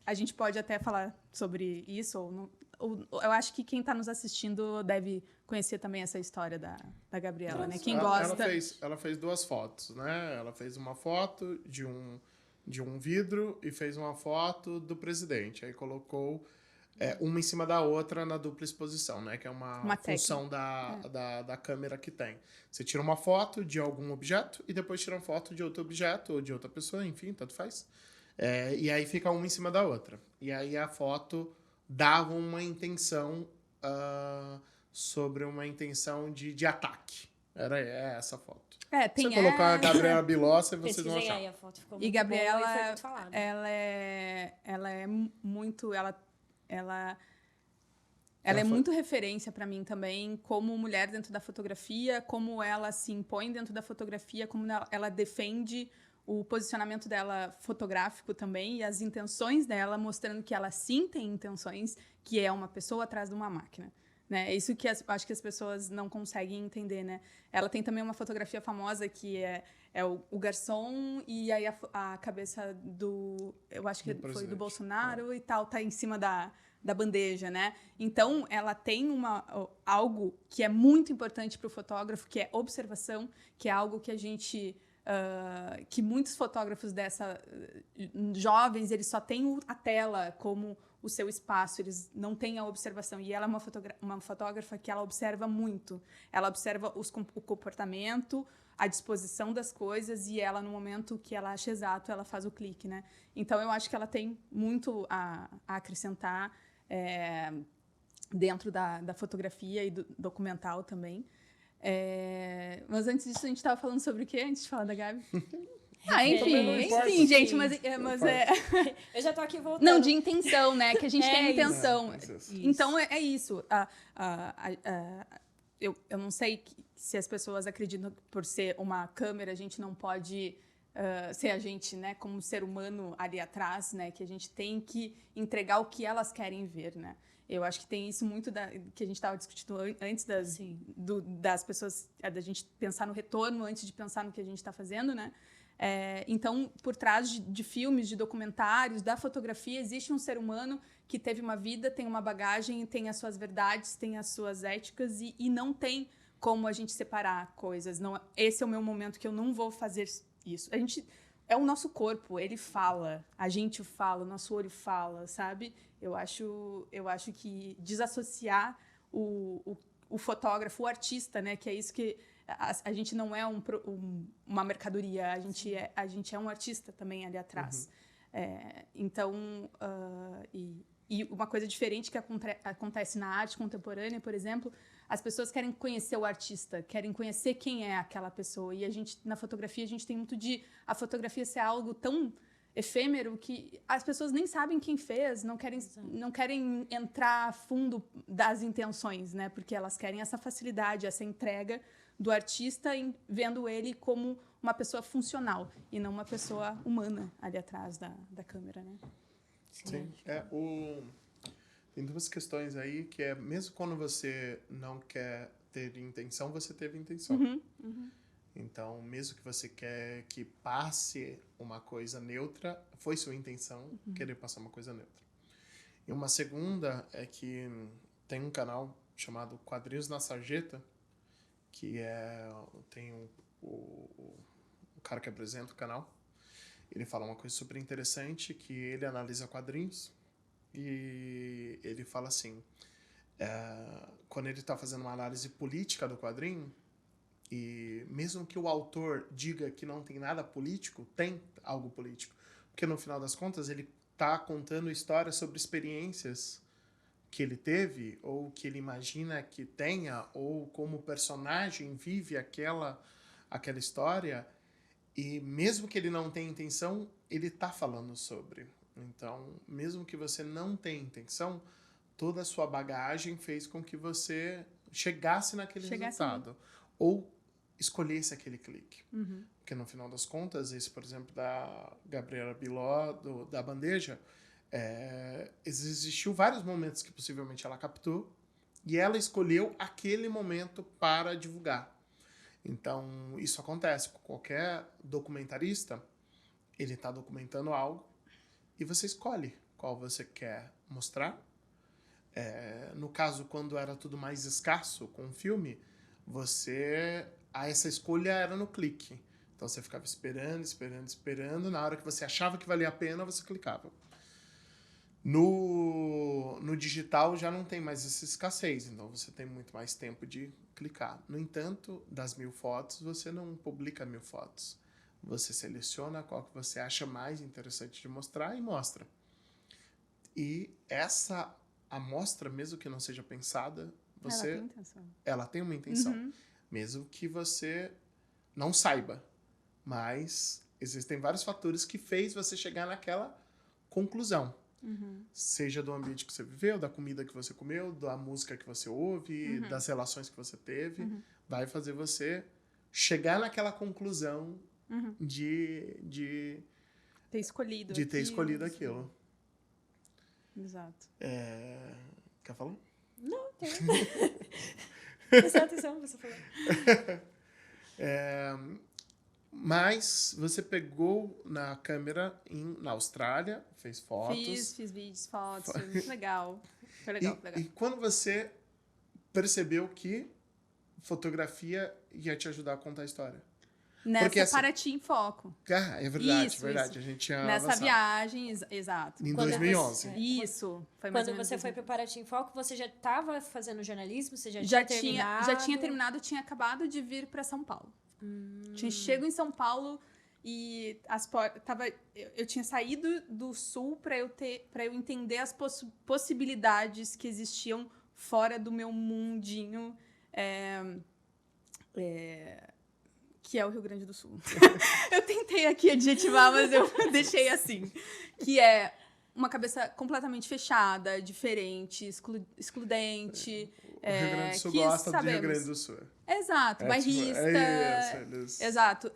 A gente pode até falar sobre isso, eu acho que quem está nos assistindo deve conhecer também essa história da Gabriela, né? Quem gosta... Ela fez 2 fotos, né? Ela fez uma foto de um vidro e fez uma foto do presidente. Aí colocou uma em cima da outra na dupla exposição, né? Que é uma função da câmera que tem. Você tira uma foto de algum objeto e depois tira uma foto de outro objeto ou de outra pessoa, enfim, tanto faz. E aí fica uma em cima da outra. E aí a foto dava uma intenção sobre uma intenção de ataque. Era essa foto. Tem você colocar a Gabriela Biló, vocês vão achar. Aí, a foto ficou muito e Gabriela, boa e foi muito falada. Ela é muito... Ela é muito referência para mim também, como mulher dentro da fotografia, como ela se impõe dentro da fotografia, como ela defende o posicionamento dela fotográfico também e as intenções dela, mostrando que ela sim tem intenções, que é uma pessoa atrás de uma máquina. Né? É isso que acho que as pessoas não conseguem entender, né? Ela tem também uma fotografia famosa que é o garçom e aí a cabeça eu acho que foi do Bolsonaro e tal, tá em cima da bandeja, né? Então, ela tem algo que é muito importante para o fotógrafo, que é observação, que é algo que a gente... que muitos fotógrafos jovens, eles só têm a tela como o seu espaço, eles não têm a observação. E ela é uma fotógrafa que ela observa muito. Ela observa o comportamento, a disposição das coisas e ela, no momento que ela acha exato, ela faz o clique, né? Então, eu acho que ela tem muito a acrescentar dentro da fotografia e do documental também. Mas antes disso, a gente estava falando sobre o quê? Antes de falar da Gabi? Enfim, gente, mas eu já tô aqui voltando. Não, de intenção, né? Que a gente tem intenção. Então, é isso. Eu não sei se as pessoas acreditam que por ser uma câmera, a gente não pode ser a gente, né? Como ser humano ali atrás, né? Que a gente tem que entregar o que elas querem ver, né? Eu acho que tem isso muito que a gente estava discutindo antes das pessoas, da gente pensar no retorno antes de pensar no que a gente está fazendo, né? Então, por trás de filmes, de documentários, da fotografia, existe um ser humano que teve uma vida, tem uma bagagem, tem as suas verdades, tem as suas éticas e não tem como a gente separar coisas. Não, esse é o meu momento que eu não vou fazer isso. É o nosso corpo, ele fala, a gente fala, o nosso olho fala, sabe? Eu acho que desassociar o fotógrafo, o artista, né? Que é isso que a gente não é uma mercadoria, a gente é um artista também ali atrás. Então, e uma coisa diferente que acontece na arte contemporânea, por exemplo, as pessoas querem conhecer o artista, querem conhecer quem é aquela pessoa. E na fotografia, a gente tem muito a fotografia ser algo tão efêmero que as pessoas nem sabem quem fez, não querem entrar a fundo das intenções, né? Porque elas querem essa facilidade, essa entrega do artista, vendo ele como uma pessoa funcional e não uma pessoa humana ali atrás da câmera, né? Sim. Tem duas questões aí, que é, mesmo quando você não quer ter intenção, você teve intenção. Então, mesmo que você quer que passe uma coisa neutra, foi sua intenção querer passar uma coisa neutra. E uma segunda é que tem um canal chamado Quadrinhos na Sarjeta, que tem o cara que apresenta o canal. Ele fala uma coisa super interessante, que ele analisa quadrinhos e ele fala assim, quando ele está fazendo uma análise política do quadrinho, e mesmo que o autor diga que não tem nada político, tem algo político. Porque no final das contas ele está contando histórias sobre experiências que ele teve, ou que ele imagina que tenha, ou como o personagem vive aquela história, e mesmo que ele não tenha intenção, ele está falando sobre. Então, mesmo que você não tenha intenção, toda a sua bagagem fez com que você chegasse naquele resultado. Ou escolhesse aquele clique. Porque no final das contas, esse, por exemplo, da Gabriela Biló, da Bandeja, existiu vários momentos que possivelmente ela captou e ela escolheu aquele momento para divulgar. Então, isso acontece com qualquer documentarista. Ele está documentando algo e você escolhe qual você quer mostrar. No caso, quando era tudo mais escasso com o filme, essa escolha era no clique. Então você ficava esperando. Na hora que você achava que valia a pena, você clicava. No digital já não tem mais essa escassez, então você tem muito mais tempo de clicar. No entanto, das 1000 fotos, você não publica 1000 fotos. Você seleciona qual que você acha mais interessante de mostrar e mostra. E essa amostra, mesmo que não seja pensada, ela tem uma intenção. Mesmo que você não saiba. Mas existem vários fatores que fez você chegar naquela conclusão. Seja do ambiente que você viveu, da comida que você comeu, da música que você ouve, das relações que você teve. Vai fazer você chegar naquela conclusão de ter escolhido aquilo. Exato. Quer falar? Não, tem. Presta atenção, você falou. Mas você pegou na câmera na Austrália, fez fotos. Fiz vídeos, fotos, foi muito legal. Foi legal. E quando você percebeu que fotografia ia te ajudar a contar a história? Nessa Paraty em Foco. É verdade, verdade. A gente tinha nessa avançado. Viagem, exato. Em 2011. Isso. Foi mais quando você foi para Paraty em Foco, você já estava fazendo jornalismo? Você já tinha terminado, tinha acabado de vir para São Paulo. Chego em São Paulo e eu tinha saído do Sul para eu entender as possibilidades que existiam fora do meu mundinho, que é o Rio Grande do Sul. Eu tentei aqui adjetivar, mas eu deixei assim. Que é uma cabeça completamente fechada, diferente, excludente. O Rio Grande do Sul gosta do Rio Grande do Sul. Exato, bairrista. Isso. Exato.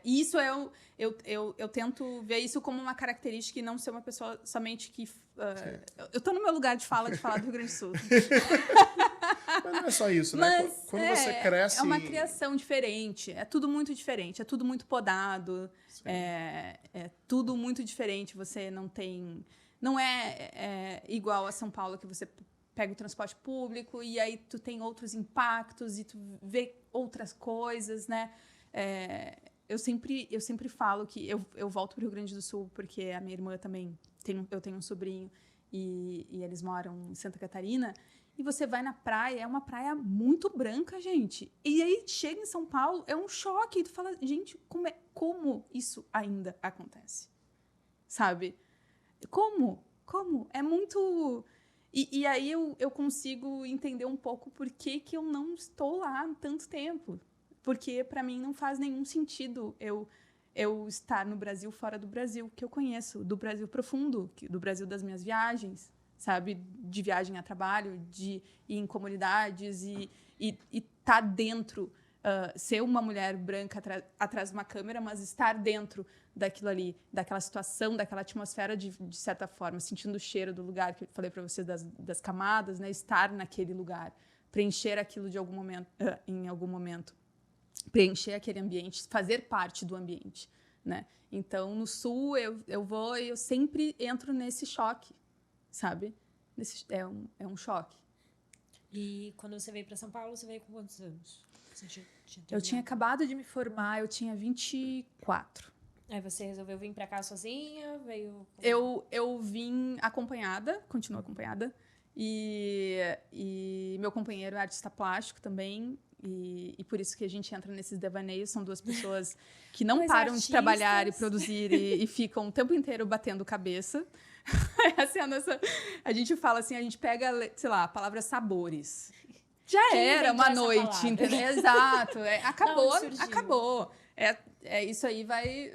Isso eu tento ver isso como uma característica e não ser uma pessoa somente que... eu tô no meu lugar de falar do Rio Grande do Sul. Mas não é só isso, né? Quando você cresce... É uma criação diferente. É tudo muito diferente. É tudo muito podado. É tudo muito diferente. Você não tem... Não é igual a São Paulo, que você pega o transporte público e aí tu tem outros impactos e tu vê outras coisas, né? Eu sempre falo que eu volto para o Rio Grande do Sul porque a minha irmã também eu tenho um sobrinho e eles moram em Santa Catarina. E você vai na praia, é uma praia muito branca, gente. E aí chega em São Paulo, é um choque. E tu fala, gente, como isso ainda acontece? Sabe? Como? É muito... E aí eu consigo entender um pouco por que eu não estou lá há tanto tempo. Porque, para mim, não faz nenhum sentido eu estar no Brasil fora do Brasil, que eu conheço, do Brasil profundo, do Brasil das minhas viagens, sabe? De viagem a trabalho, de ir em comunidades e estar dentro, ser uma mulher branca atrás de uma câmera, mas estar dentro daquilo ali, daquela situação, daquela atmosfera de certa forma, sentindo o cheiro do lugar, que eu falei para você das camadas, né? Estar naquele lugar, preencher aquilo de algum momento, em algum momento, preencher aquele ambiente, fazer parte do ambiente, né? Então, no Sul, eu sempre entro nesse choque, sabe? É um choque. E quando você veio para São Paulo, você veio com quantos anos? Eu tinha acabado de me formar, eu tinha 24. Aí você resolveu vir para cá sozinha? Eu vim acompanhada, continuo acompanhada. E meu companheiro é artista plástico também. E por isso que a gente entra nesses devaneios. São duas pessoas que não param de trabalhar e produzir e ficam o tempo inteiro batendo cabeça. Essa é a nossa... A gente fala assim, a gente pega, sei lá, a palavra sabores. Já era uma noite, entendeu? Exato. Acabou. Isso aí vai...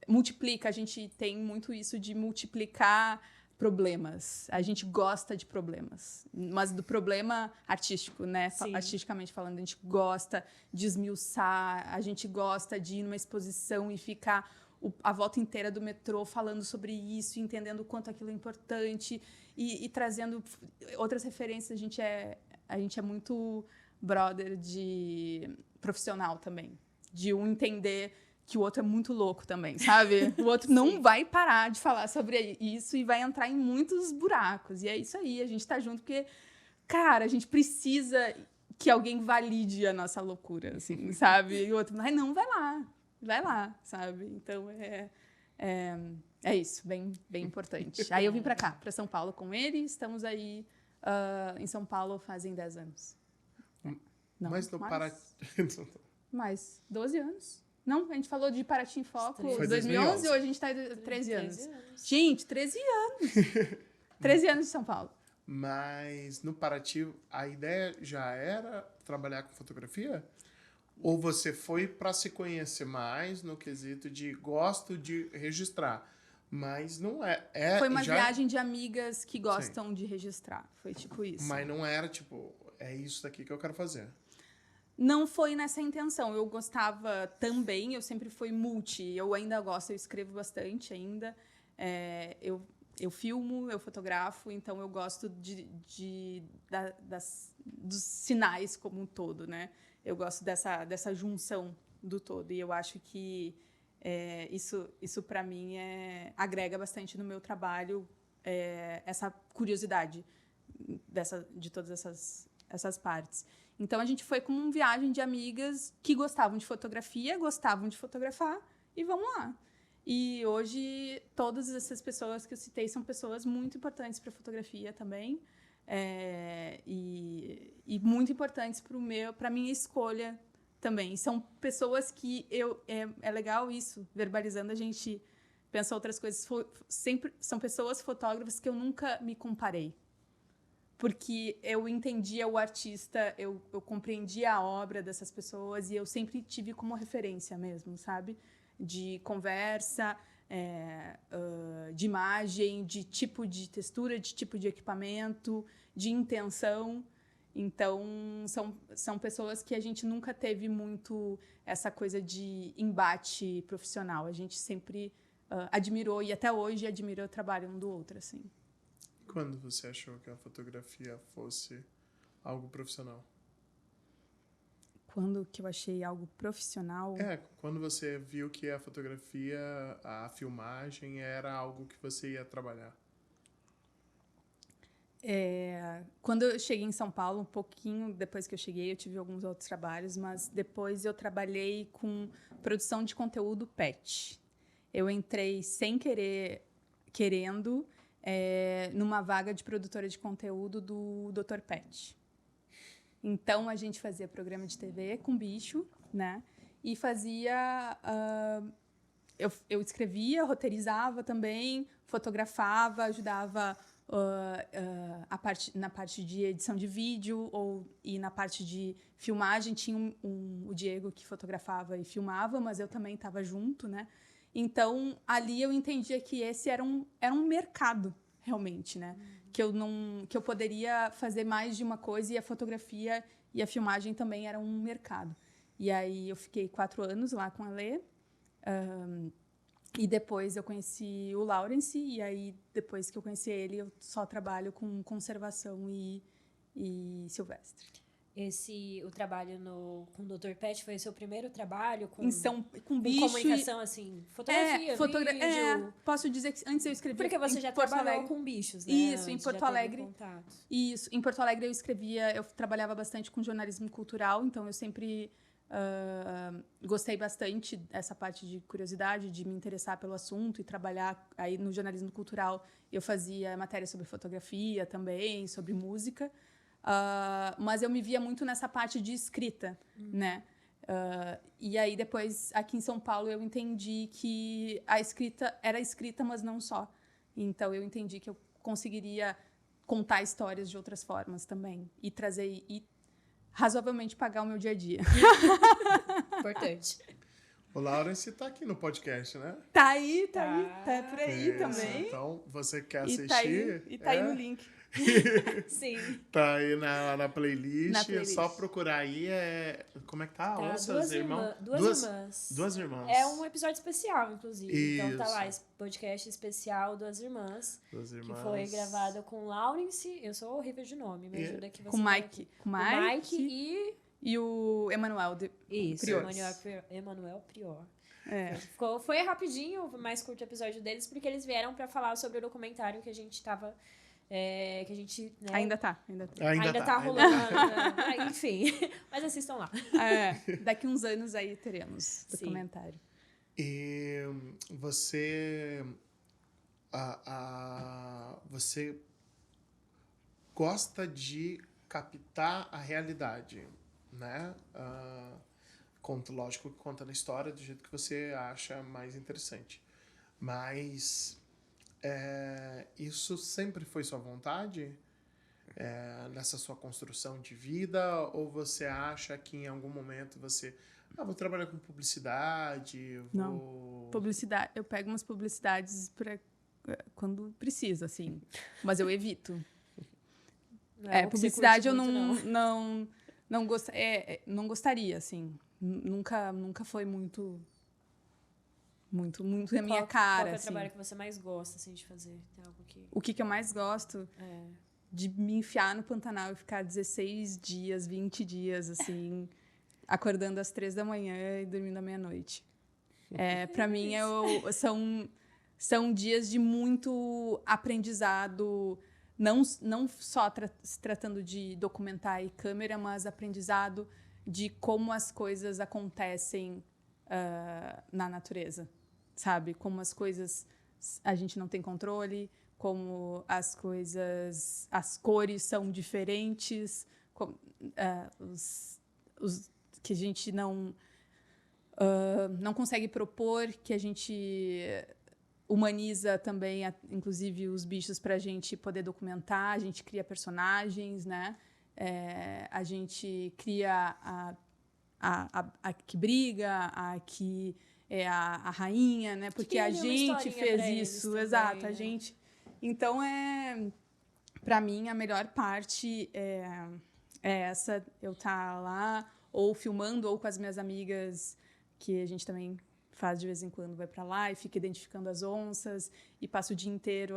multiplica. A gente tem muito isso de multiplicar problemas. A gente gosta de problemas. Mas do problema artístico, né? Sim. Artisticamente falando, a gente gosta de esmiuçar, a gente gosta de ir numa exposição e ficar a volta inteira do metrô falando sobre isso, entendendo o quanto aquilo é importante e trazendo outras referências. A gente é muito brother de profissional também. De um entender que o outro é muito louco também, sabe? O outro não vai parar de falar sobre isso e vai entrar em muitos buracos. E é isso aí, a gente tá junto porque, cara, a gente precisa que alguém valide a nossa loucura, assim, sabe? E o outro, não, vai lá, sabe? Então, é isso, bem importante. Aí eu vim pra cá, pra São Paulo com ele, estamos aí em São Paulo fazem 10 anos. Não, mas no Paraty... Mais 12 anos. Não, a gente falou de Paraty em Foco Foi 2011 ou a gente está em 13 anos? Gente, 13 anos. 13 anos de São Paulo. Mas no Paraty, a ideia já era trabalhar com fotografia? Ou você foi para se conhecer mais no quesito de gosto de registrar? Mas não é... Foi uma viagem de amigas que gostam de registrar. Foi tipo isso. Mas não era tipo, é isso daqui que eu quero fazer. Não foi nessa intenção. Eu gostava também, eu sempre fui multi. Eu ainda gosto, eu escrevo bastante ainda. Eu filmo, eu fotografo, então eu gosto dos sinais como um todo, né? Eu gosto dessa junção do todo. E eu acho que isso para mim, agrega bastante no meu trabalho, essa curiosidade de todas essas partes. Então, a gente foi com uma viagem de amigas que gostavam de fotografia, gostavam de fotografar, e vamos lá. E hoje, todas essas pessoas que eu citei são pessoas muito importantes para a fotografia também, e muito importantes para a minha escolha também. São pessoas que é legal isso, verbalizando, a gente pensa outras coisas. Sempre são pessoas fotógrafas que eu nunca me comparei. Porque eu entendia o artista, eu compreendia a obra dessas pessoas e eu sempre tive como referência mesmo, sabe? De conversa, de imagem, de tipo de textura, de tipo de equipamento, de intenção. Então, são pessoas que a gente nunca teve muito essa coisa de embate profissional. A gente sempre admirou, e até hoje admira o trabalho um do outro, assim. Quando você achou que a fotografia fosse algo profissional? Quando que eu achei algo profissional? Quando você viu que a fotografia, a filmagem era algo que você ia trabalhar. Quando eu cheguei em São Paulo, um pouquinho depois que eu cheguei, eu tive alguns outros trabalhos, mas depois eu trabalhei com produção de conteúdo pet. Eu entrei sem querendo, numa vaga de produtora de conteúdo do Dr. Pet. Então, a gente fazia programa de TV com bicho, né? E fazia... eu escrevia, roteirizava também, fotografava, ajudava na parte de edição de vídeo e na parte de filmagem. Tinha o Diego que fotografava e filmava, mas eu também estava junto, né? Então, ali eu entendia que esse era um mercado, realmente, né? Que eu poderia fazer mais de uma coisa, e a fotografia e a filmagem também eram um mercado. E aí eu fiquei 4 anos lá com a Lê, e depois eu conheci o Lawrence, e aí depois que eu conheci ele, eu só trabalho com conservação e silvestre. O trabalho com o Dr. Pet foi o seu primeiro trabalho com bicho, comunicação, assim, fotografia, vídeo? Posso dizer que antes eu escrevia porque você já trabalhou com bichos, né? Isso, em Porto Alegre. Isso, em Porto Alegre eu trabalhava bastante com jornalismo cultural, então eu sempre gostei bastante dessa parte de curiosidade, de me interessar pelo assunto e trabalhar aí no jornalismo cultural. Eu fazia matéria sobre fotografia também, sobre música. Mas eu me via muito nessa parte de escrita, né? E aí, depois, aqui em São Paulo, eu entendi que a escrita era escrita, mas não só. Então, eu entendi que eu conseguiria contar histórias de outras formas também. E trazer... E razoavelmente pagar o meu dia a dia. Importante. O Lawrence tá aqui no podcast, né? Tá por aí também. Então, você quer assistir? E tá aí no link. Sim. Tá aí na playlist. É só procurar aí. Como é que tá? Duas irmãs. É um episódio especial, inclusive. Isso. Então tá lá, esse podcast especial Duas Irmãs. Que foi gravado com o Lawrence. Eu sou horrível de nome, me ajuda aqui. Com o Mike. Com o Mike e o Emanuel Prior. Emanuel Prior. Foi rapidinho, o mais curto episódio deles, porque eles vieram pra falar sobre o documentário que a gente tava... que a gente... Né, ainda tá rolando. Né? Enfim, mas assistam lá. Daqui uns anos aí teremos documentário. E você... você gosta de captar a realidade, né? Lógico que conta na história do jeito que você acha mais interessante. Mas... isso sempre foi sua vontade? Nessa sua construção de vida? Ou você acha que em algum momento você... vou trabalhar com publicidade? Não, publicidade. Eu pego umas publicidades quando precisa, assim. Mas eu evito. Publicidade eu não gostaria, assim. Nunca foi muito na minha cara. Qual é o assim. trabalho que você mais gosta, assim, de fazer? Tem algo que... O que eu mais gosto? De me enfiar no Pantanal e ficar 16 dias, 20 dias, assim, acordando às 3 da manhã e dormindo à meia-noite. Para mim, são dias de muito aprendizado, não só se tratando de documentar e câmera, mas aprendizado de como as coisas acontecem na natureza. Sabe? Como as coisas a gente não tem controle, como as cores são diferentes, que a gente não consegue propor, que a gente humaniza também, inclusive, os bichos para a gente poder documentar, a gente cria personagens, né? A gente cria a que briga, a que é a rainha, né? Porque a gente fez isso, também, exato, né? A gente... Então, para mim, a melhor parte é essa, eu estar lá, ou filmando, ou com as minhas amigas, que a gente também faz de vez em quando, vai para lá e fica identificando as onças, e passa o dia inteiro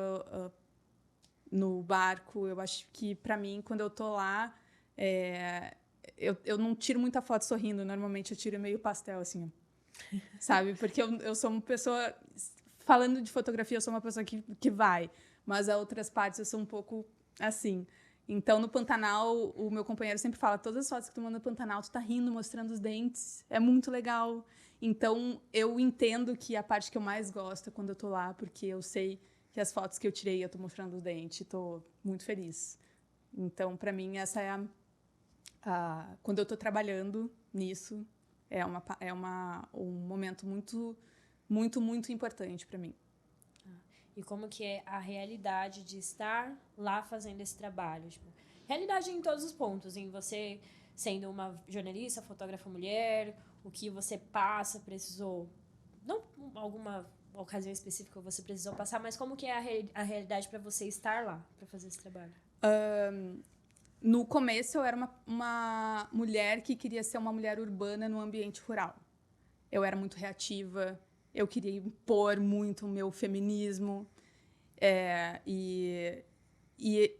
no barco. Eu acho que, para mim, quando eu tô lá, eu não tiro muita foto sorrindo, normalmente eu tiro meio pastel, assim, sabe? Porque eu sou uma pessoa... Falando de fotografia, eu sou uma pessoa que vai, mas a outras partes eu sou um pouco assim. Então, no Pantanal, o meu companheiro sempre fala, todas as fotos que tu manda no Pantanal, tu tá rindo, mostrando os dentes, é muito legal. Então, eu entendo que a parte que eu mais gosto é quando eu tô lá, porque eu sei que as fotos que eu tirei, eu tô mostrando os dentes, tô muito feliz. Então, para mim, essa é quando eu tô trabalhando nisso, é um momento muito, muito, muito importante para mim. E como que é a realidade de estar lá fazendo esse trabalho? Tipo, realidade em todos os pontos, em você sendo uma jornalista, fotógrafa mulher, o que você precisou, não alguma ocasião específica você precisou passar, mas como que é a realidade para você estar lá, para fazer esse trabalho? No começo, eu era uma mulher que queria ser uma mulher urbana no ambiente rural. Eu era muito reativa, eu queria impor muito o meu feminismo, e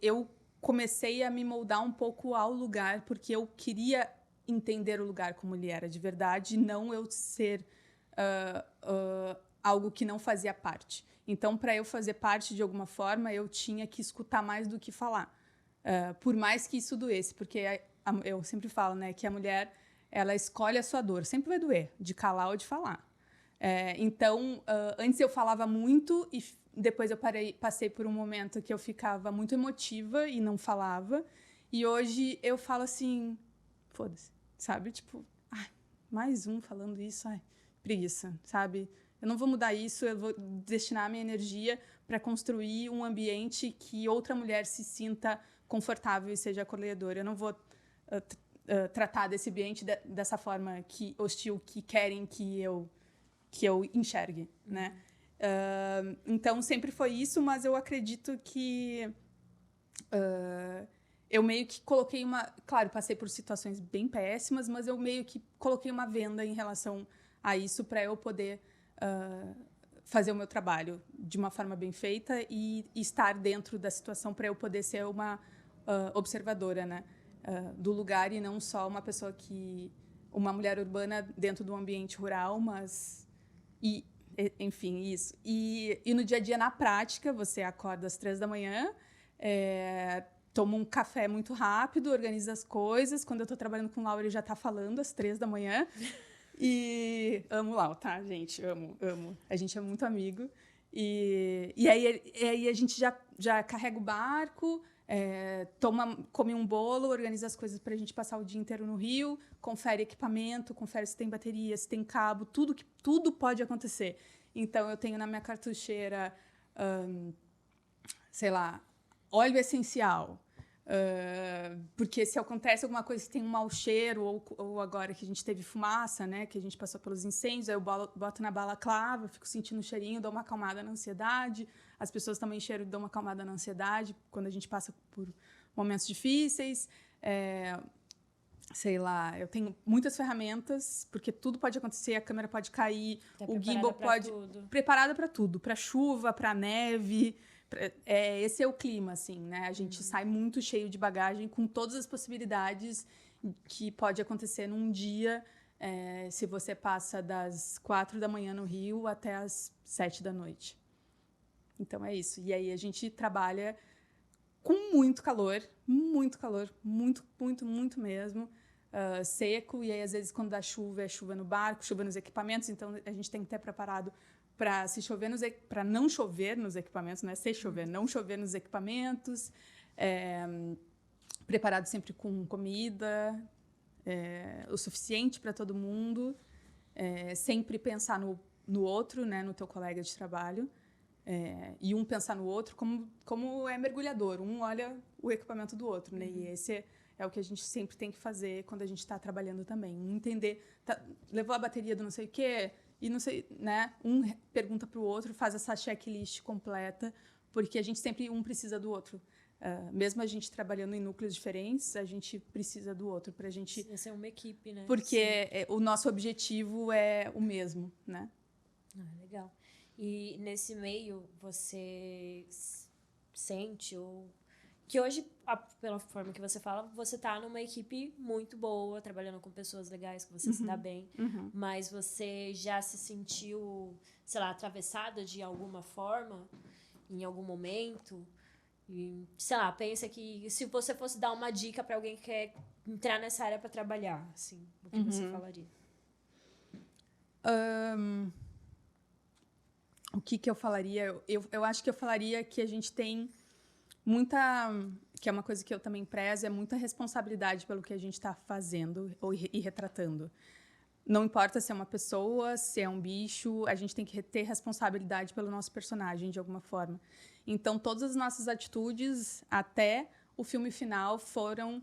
eu comecei a me moldar um pouco ao lugar, porque eu queria entender o lugar como ele era de verdade, não eu ser algo que não fazia parte. Então, para eu fazer parte de alguma forma, eu tinha que escutar mais do que falar. Por mais que isso doesse, porque eu sempre falo, né, que a mulher, ela escolhe a sua dor, sempre vai doer, de calar ou de falar. Então, antes eu falava muito e depois eu passei por um momento que eu ficava muito emotiva e não falava. E hoje eu falo assim, foda-se, sabe? Tipo, mais um falando isso, preguiça, sabe? Eu não vou mudar isso, eu vou destinar a minha energia para construir um ambiente que outra mulher se sinta confortável e seja acolhedora. Eu não vou tratar desse ambiente dessa forma hostil que querem que eu enxergue, né? Então, sempre foi isso, mas eu acredito que eu meio que coloquei Claro, passei por situações bem péssimas, mas eu meio que coloquei uma venda em relação a isso para eu poder fazer o meu trabalho de uma forma bem feita e estar dentro da situação para eu poder ser uma observadora, né? Do lugar e não só uma pessoa uma mulher urbana dentro do ambiente rural, mas... enfim, isso. E no dia a dia, na prática, você acorda às 3 da manhã, toma um café muito rápido, organiza as coisas. Quando eu estou trabalhando com o Laura, ele já está falando às 3 da manhã. E amo o Laura, tá, gente? Amo. A gente é muito amigo. E aí a gente já carrega o barco, come um bolo, organiza as coisas para a gente passar o dia inteiro no Rio, confere equipamento, confere se tem bateria, se tem cabo, tudo pode acontecer. Então, eu tenho na minha cartucheira, sei lá, óleo essencial, porque se acontece alguma coisa que tem um mau cheiro, ou agora que a gente teve fumaça, né, que a gente passou pelos incêndios, aí eu boto na balaclava, fico sentindo o cheirinho, dou uma acalmada na ansiedade. As pessoas também cheiram e dão uma acalmada na ansiedade quando a gente passa por momentos difíceis. Sei lá, eu tenho muitas ferramentas, porque tudo pode acontecer, a câmera pode cair, o gimbal pode... Preparada para tudo, para chuva, para neve... esse é o clima, assim, né? A gente sai muito cheio de bagagem com todas as possibilidades que pode acontecer num dia, se você passa das 4 da manhã no Rio até as 7 da noite. Então, é isso. E aí, a gente trabalha com muito calor, muito, muito, muito mesmo, seco. E aí, às vezes, quando dá chuva, é chuva no barco, chuva nos equipamentos. Então, a gente tem que ter preparado para não chover nos equipamentos, não é se chover, não chover nos equipamentos, preparado sempre com comida, o suficiente para todo mundo, sempre pensar no outro, né, no teu colega de trabalho, e um pensar no outro como é mergulhador, um olha o equipamento do outro, né, e esse é o que a gente sempre tem que fazer quando a gente está trabalhando também, entender, levou a bateria do não sei o quê, e não sei, né? Um pergunta para o outro, faz essa checklist completa, porque a gente sempre precisa do outro. Mesmo a gente trabalhando em núcleos diferentes, a gente precisa do outro para a gente... Ser uma equipe, né? Porque o nosso objetivo é o mesmo, né? Legal. E nesse meio, você sente que hoje, pela forma que você fala, você tá numa equipe muito boa, trabalhando com pessoas legais, que você se dá bem, mas você já se sentiu, sei lá, atravessada de alguma forma, em algum momento? E, sei lá, pensa que se você fosse dar uma dica para alguém que quer entrar nessa área para trabalhar, assim, o que você falaria? O que eu falaria? Eu acho que eu falaria que a gente tem muita... Que é uma coisa que eu também prezo, é muita responsabilidade pelo que a gente está fazendo e retratando. Não importa se é uma pessoa, se é um bicho, a gente tem que ter responsabilidade pelo nosso personagem, de alguma forma. Então, todas as nossas atitudes, até o filme final, foram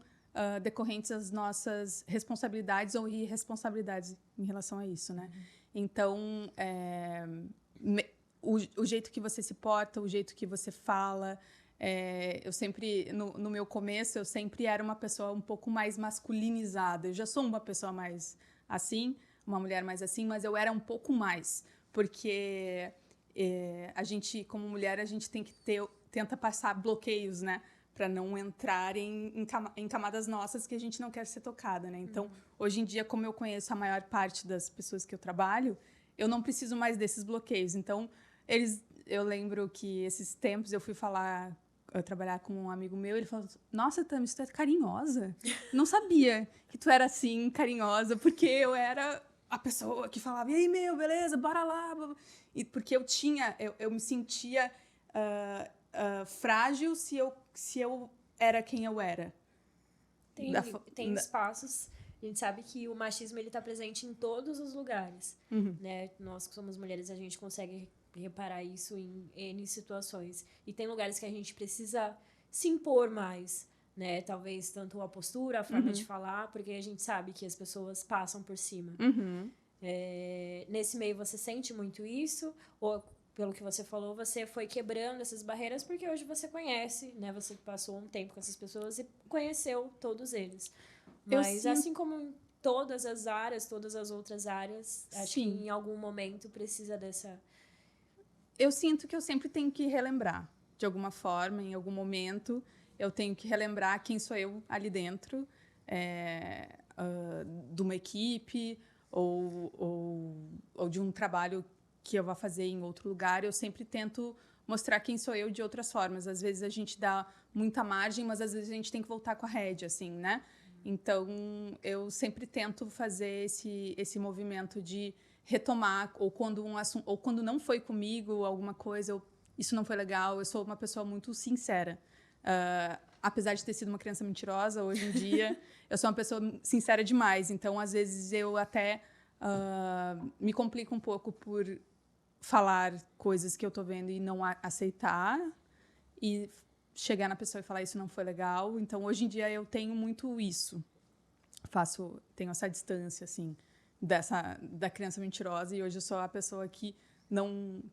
decorrentes das nossas responsabilidades ou irresponsabilidades em relação a isso, né? Então, o jeito que você se porta, o jeito que você fala... eu sempre, no meu começo, eu sempre era uma pessoa um pouco mais masculinizada. Eu já sou uma pessoa mais assim, uma mulher mais assim, mas eu era um pouco mais, porque a gente, como mulher, a gente tem que tenta passar bloqueios, né, para não entrar em camadas nossas que a gente não quer ser tocada, né? Então, hoje em dia, como eu conheço a maior parte das pessoas que eu trabalho, eu não preciso mais desses bloqueios. Então, eu lembro que esses tempos eu fui trabalhar com um amigo meu, ele falou: nossa, Tami, tu é carinhosa? Não sabia que tu era assim, carinhosa, porque eu era a pessoa que falava: e aí, meu, beleza, bora lá. E porque eu me sentia frágil se eu era quem eu era. Tem espaços, a gente sabe que o machismo ele tá presente em todos os lugares, né? Nós que somos mulheres, a gente consegue reparar isso em N situações. E tem lugares que a gente precisa se impor mais, né? Talvez tanto a postura, a forma de falar, porque a gente sabe que as pessoas passam por cima. Nesse meio você sente muito isso? Ou, pelo que você falou, você foi quebrando essas barreiras porque hoje você conhece, né? Você passou um tempo com essas pessoas e conheceu todos eles. Mas assim como em todas as áreas, todas as outras áreas, acho que em algum momento precisa dessa... Eu sinto que eu sempre tenho que relembrar, de alguma forma, em algum momento, eu tenho que relembrar quem sou eu ali dentro, de uma equipe ou de um trabalho que eu vá fazer em outro lugar. Eu sempre tento mostrar quem sou eu de outras formas. Às vezes a gente dá muita margem, mas às vezes a gente tem que voltar com a rédea, assim, né? Então, eu sempre tento fazer esse movimento de retomar, ou quando não foi comigo alguma coisa, isso não foi legal. Eu sou uma pessoa muito sincera. Apesar de ter sido uma criança mentirosa, hoje em dia, eu sou uma pessoa sincera demais. Então, às vezes, eu até me complico um pouco por falar coisas que eu tô vendo e não aceitar, e chegar na pessoa e falar: isso não foi legal. Então, hoje em dia, eu tenho muito isso. Tenho essa distância, assim, da criança mentirosa, e hoje eu sou a pessoa que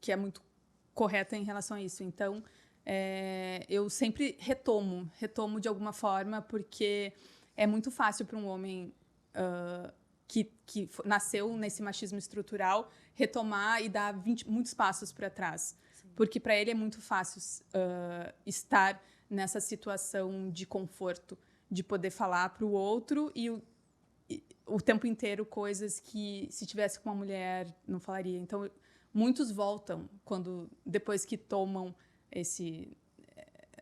é muito correta em relação a isso. Então, eu sempre retomo de alguma forma, porque é muito fácil para um homem que nasceu nesse machismo estrutural retomar e dar muitos passos para trás. Sim. Porque para ele é muito fácil estar nessa situação de conforto, de poder falar para o outro e o tempo inteiro coisas que, se tivesse com uma mulher, não falaria. Então, muitos voltam depois que tomam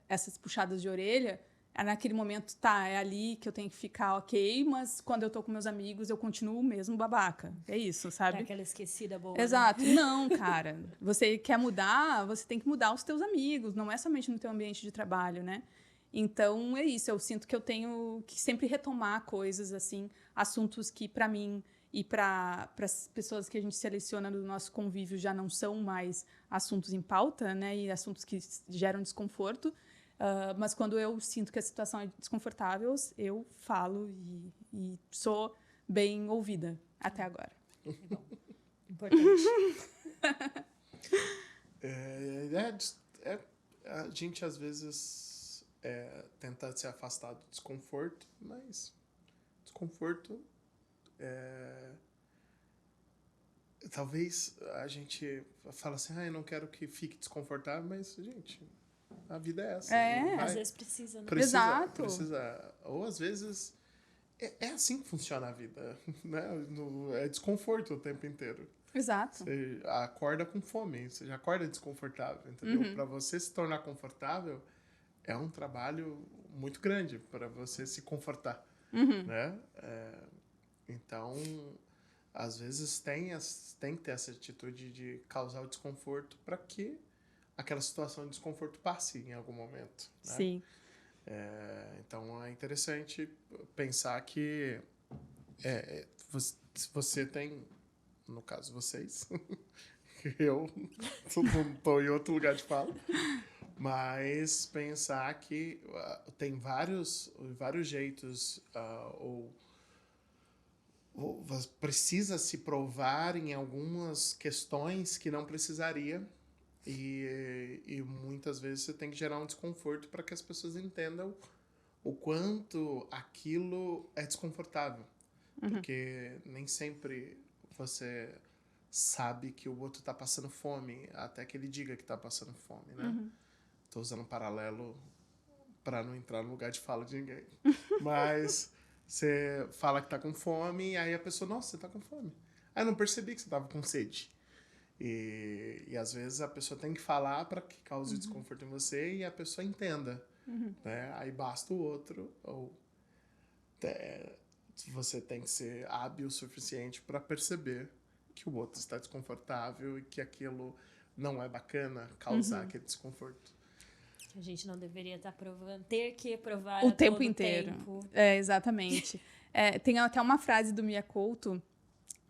essas puxadas de orelha. Naquele momento, é ali que eu tenho que ficar ok, mas quando eu tô com meus amigos, eu continuo mesmo babaca. É isso, sabe? É aquela esquecida boa. Exato. Né? Não, cara. Você quer mudar, você tem que mudar os teus amigos, não é somente no teu ambiente de trabalho, né? Então, é isso. Eu sinto que eu tenho que sempre retomar coisas, assim, assuntos que, para mim e para as pessoas que a gente seleciona no nosso convívio, já não são mais assuntos em pauta, né? E assuntos que geram desconforto. Mas quando eu sinto que a situação é desconfortável, eu falo e sou bem ouvida até agora. Legal. Importante. A gente, às vezes, tenta se afastar do desconforto, mas desconforto talvez a gente fala assim, eu não quero que fique desconfortável, mas, gente, a vida é essa. Às vezes precisa, né? Exato. Ou, às vezes, é assim que funciona a vida, né? É desconforto o tempo inteiro. Exato. Você acorda com fome, você já acorda desconfortável, entendeu? Para você se tornar confortável, é um trabalho muito grande para você se confortar, né? Então, às vezes tem que ter essa atitude de causar o desconforto para que aquela situação de desconforto passe em algum momento, né? Sim. Então, é interessante pensar que você tem, no caso vocês, eu não estou em outro lugar de fala, mas pensar que tem vários jeitos, ou precisa se provar em algumas questões que não precisaria, e muitas vezes você tem que gerar um desconforto para que as pessoas entendam o quanto aquilo é desconfortável. Porque nem sempre você sabe que o outro está passando fome, até que ele diga que está passando fome, né? Tô usando um paralelo para não entrar no lugar de fala de ninguém. Mas você fala que tá com fome, e aí a pessoa, nossa, você tá com fome. Aí eu não percebi que você tava com sede. E às vezes a pessoa tem que falar para que cause desconforto em você e a pessoa entenda. Né? Aí basta o outro, ou você tem que ser hábil o suficiente para perceber que o outro está desconfortável e que aquilo não é bacana causar aquele desconforto. A gente não deveria estar ter que provar o tempo inteiro. Exatamente. Tem até uma frase do Mia Couto,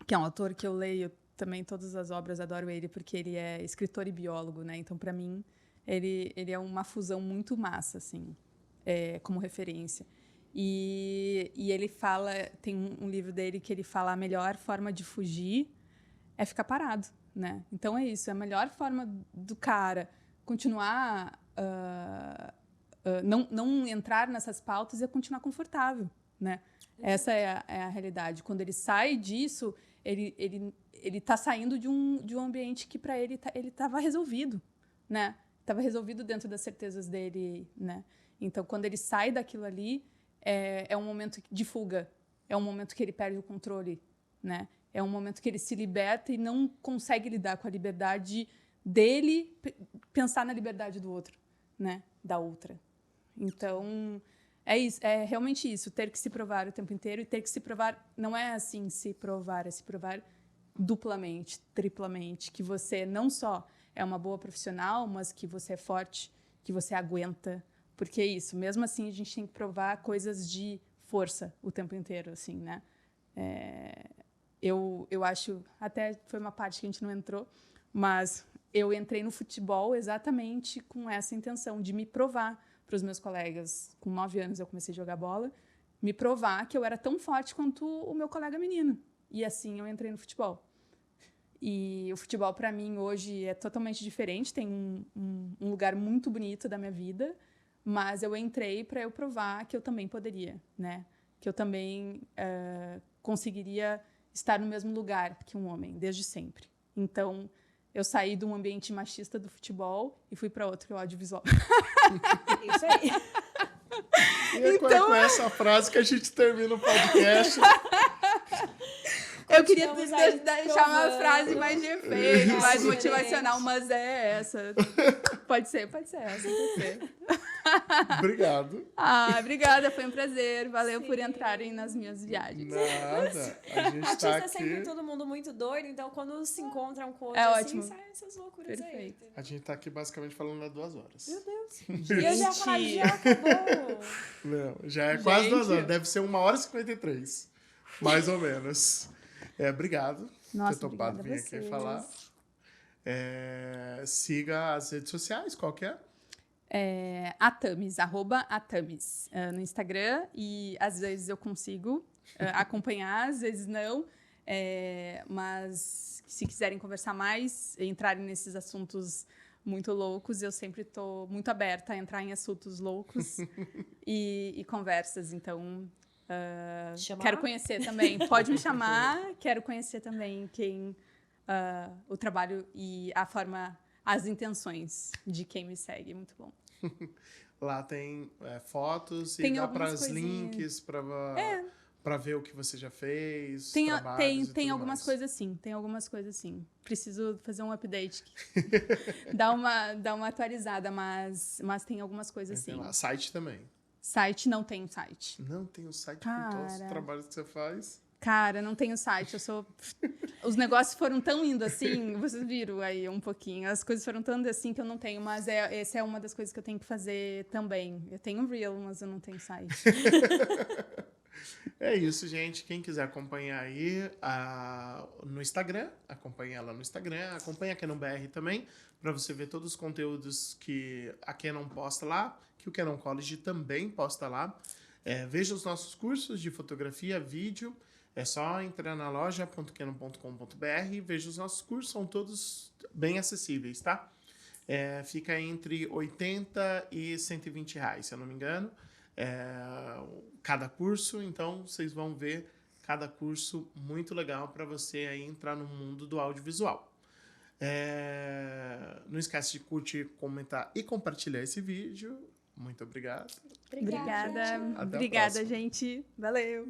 que é um autor que eu leio também todas as obras, adoro ele, porque ele é escritor e biólogo, né? Então, para mim, ele é uma fusão muito massa, assim, como referência. E ele fala, tem um livro dele que ele fala a melhor forma de fugir é ficar parado, né? Então é isso, a melhor forma do cara continuar, não entrar nessas pautas é continuar confortável, né? Essa é a realidade. Quando ele sai disso, ele tá saindo de um ambiente que para ele estava resolvido, né? Estava resolvido dentro das certezas dele, né? Então, quando ele sai daquilo ali, é um momento de fuga, é um momento que ele perde o controle, né? É um momento que ele se liberta e não consegue lidar com a liberdade dele, pensar na liberdade do outro, né? Da outra. Então, é isso, é realmente isso, ter que se provar o tempo inteiro, e ter que se provar, não é assim se provar, é se provar duplamente, triplamente, que você não só é uma boa profissional, mas que você é forte, que você aguenta, porque é isso, mesmo assim a gente tem que provar coisas de força o tempo inteiro, assim, né? Eu acho, até foi uma parte que a gente não entrou, mas eu entrei no futebol exatamente com essa intenção de me provar para os meus colegas. Com 9 anos eu comecei a jogar bola, me provar que eu era tão forte quanto o meu colega menino. E assim eu entrei no futebol. E o futebol, para mim, hoje é totalmente diferente, tem um lugar muito bonito da minha vida, mas eu entrei para eu provar que eu também poderia, né? Que eu também conseguiria estar no mesmo lugar que um homem, desde sempre. Então, eu saí de um ambiente machista do futebol e fui para outro, que é o audiovisual. Isso aí. E é com essa frase que a gente termina o podcast. Eu queria deixar uma frase mais de efeito, mais motivacional, mas é essa. Pode ser essa, pode ser. Obrigado. Obrigada, foi um prazer. Valeu por entrarem nas minhas viagens. Nada, a gente tá aqui. É sempre todo mundo muito doido, então quando se encontram com outro, ótimo. saem essas loucuras. Perfeito. Aí. A gente tá aqui basicamente falando há 2 horas. Meu Deus. E eu já falei, já acabou. Não, já é quase 2 horas, deve ser 1h53, mais ou menos. Obrigado por ter topado vir aqui falar. Siga as redes sociais, qual que é? Atamis, @Atamis, no Instagram, e às vezes eu consigo acompanhar, às vezes não. Mas se quiserem conversar mais, entrarem nesses assuntos muito loucos, eu sempre estou muito aberta a entrar em assuntos loucos e conversas. Então, quero conhecer também. Pode me chamar. Quero conhecer também o trabalho e a forma, as intenções de quem me segue. Muito bom. Lá tem fotos tem e dá para os links para ver o que você já fez, tem algumas coisas sim, Preciso fazer um update, dar uma atualizada, mas tem algumas coisas sim. Lá. Site também. Site, não tenho site. Não tem o site com todos os trabalhos que você faz? Cara, não tenho site, os negócios foram tão indo assim, vocês viram aí um pouquinho, as coisas foram tão indo assim que eu não tenho, mas essa é uma das coisas que eu tenho que fazer também. Eu tenho um Reel, mas eu não tenho site. É isso, gente. Quem quiser acompanhar aí no Instagram, acompanha ela no Instagram, acompanha a Canon BR também, para você ver todos os conteúdos que a Canon posta lá, que o Canon College também posta lá. Veja os nossos cursos de fotografia, vídeo. É só entrar na loja.canon.com.br e veja os nossos cursos, são todos bem acessíveis, tá? Fica entre R$80 e R$120, se eu não me engano. Cada curso, então vocês vão ver cada curso muito legal para você aí entrar no mundo do audiovisual. Não esquece de curtir, comentar e compartilhar esse vídeo. Muito obrigado. Obrigada, gente. Valeu.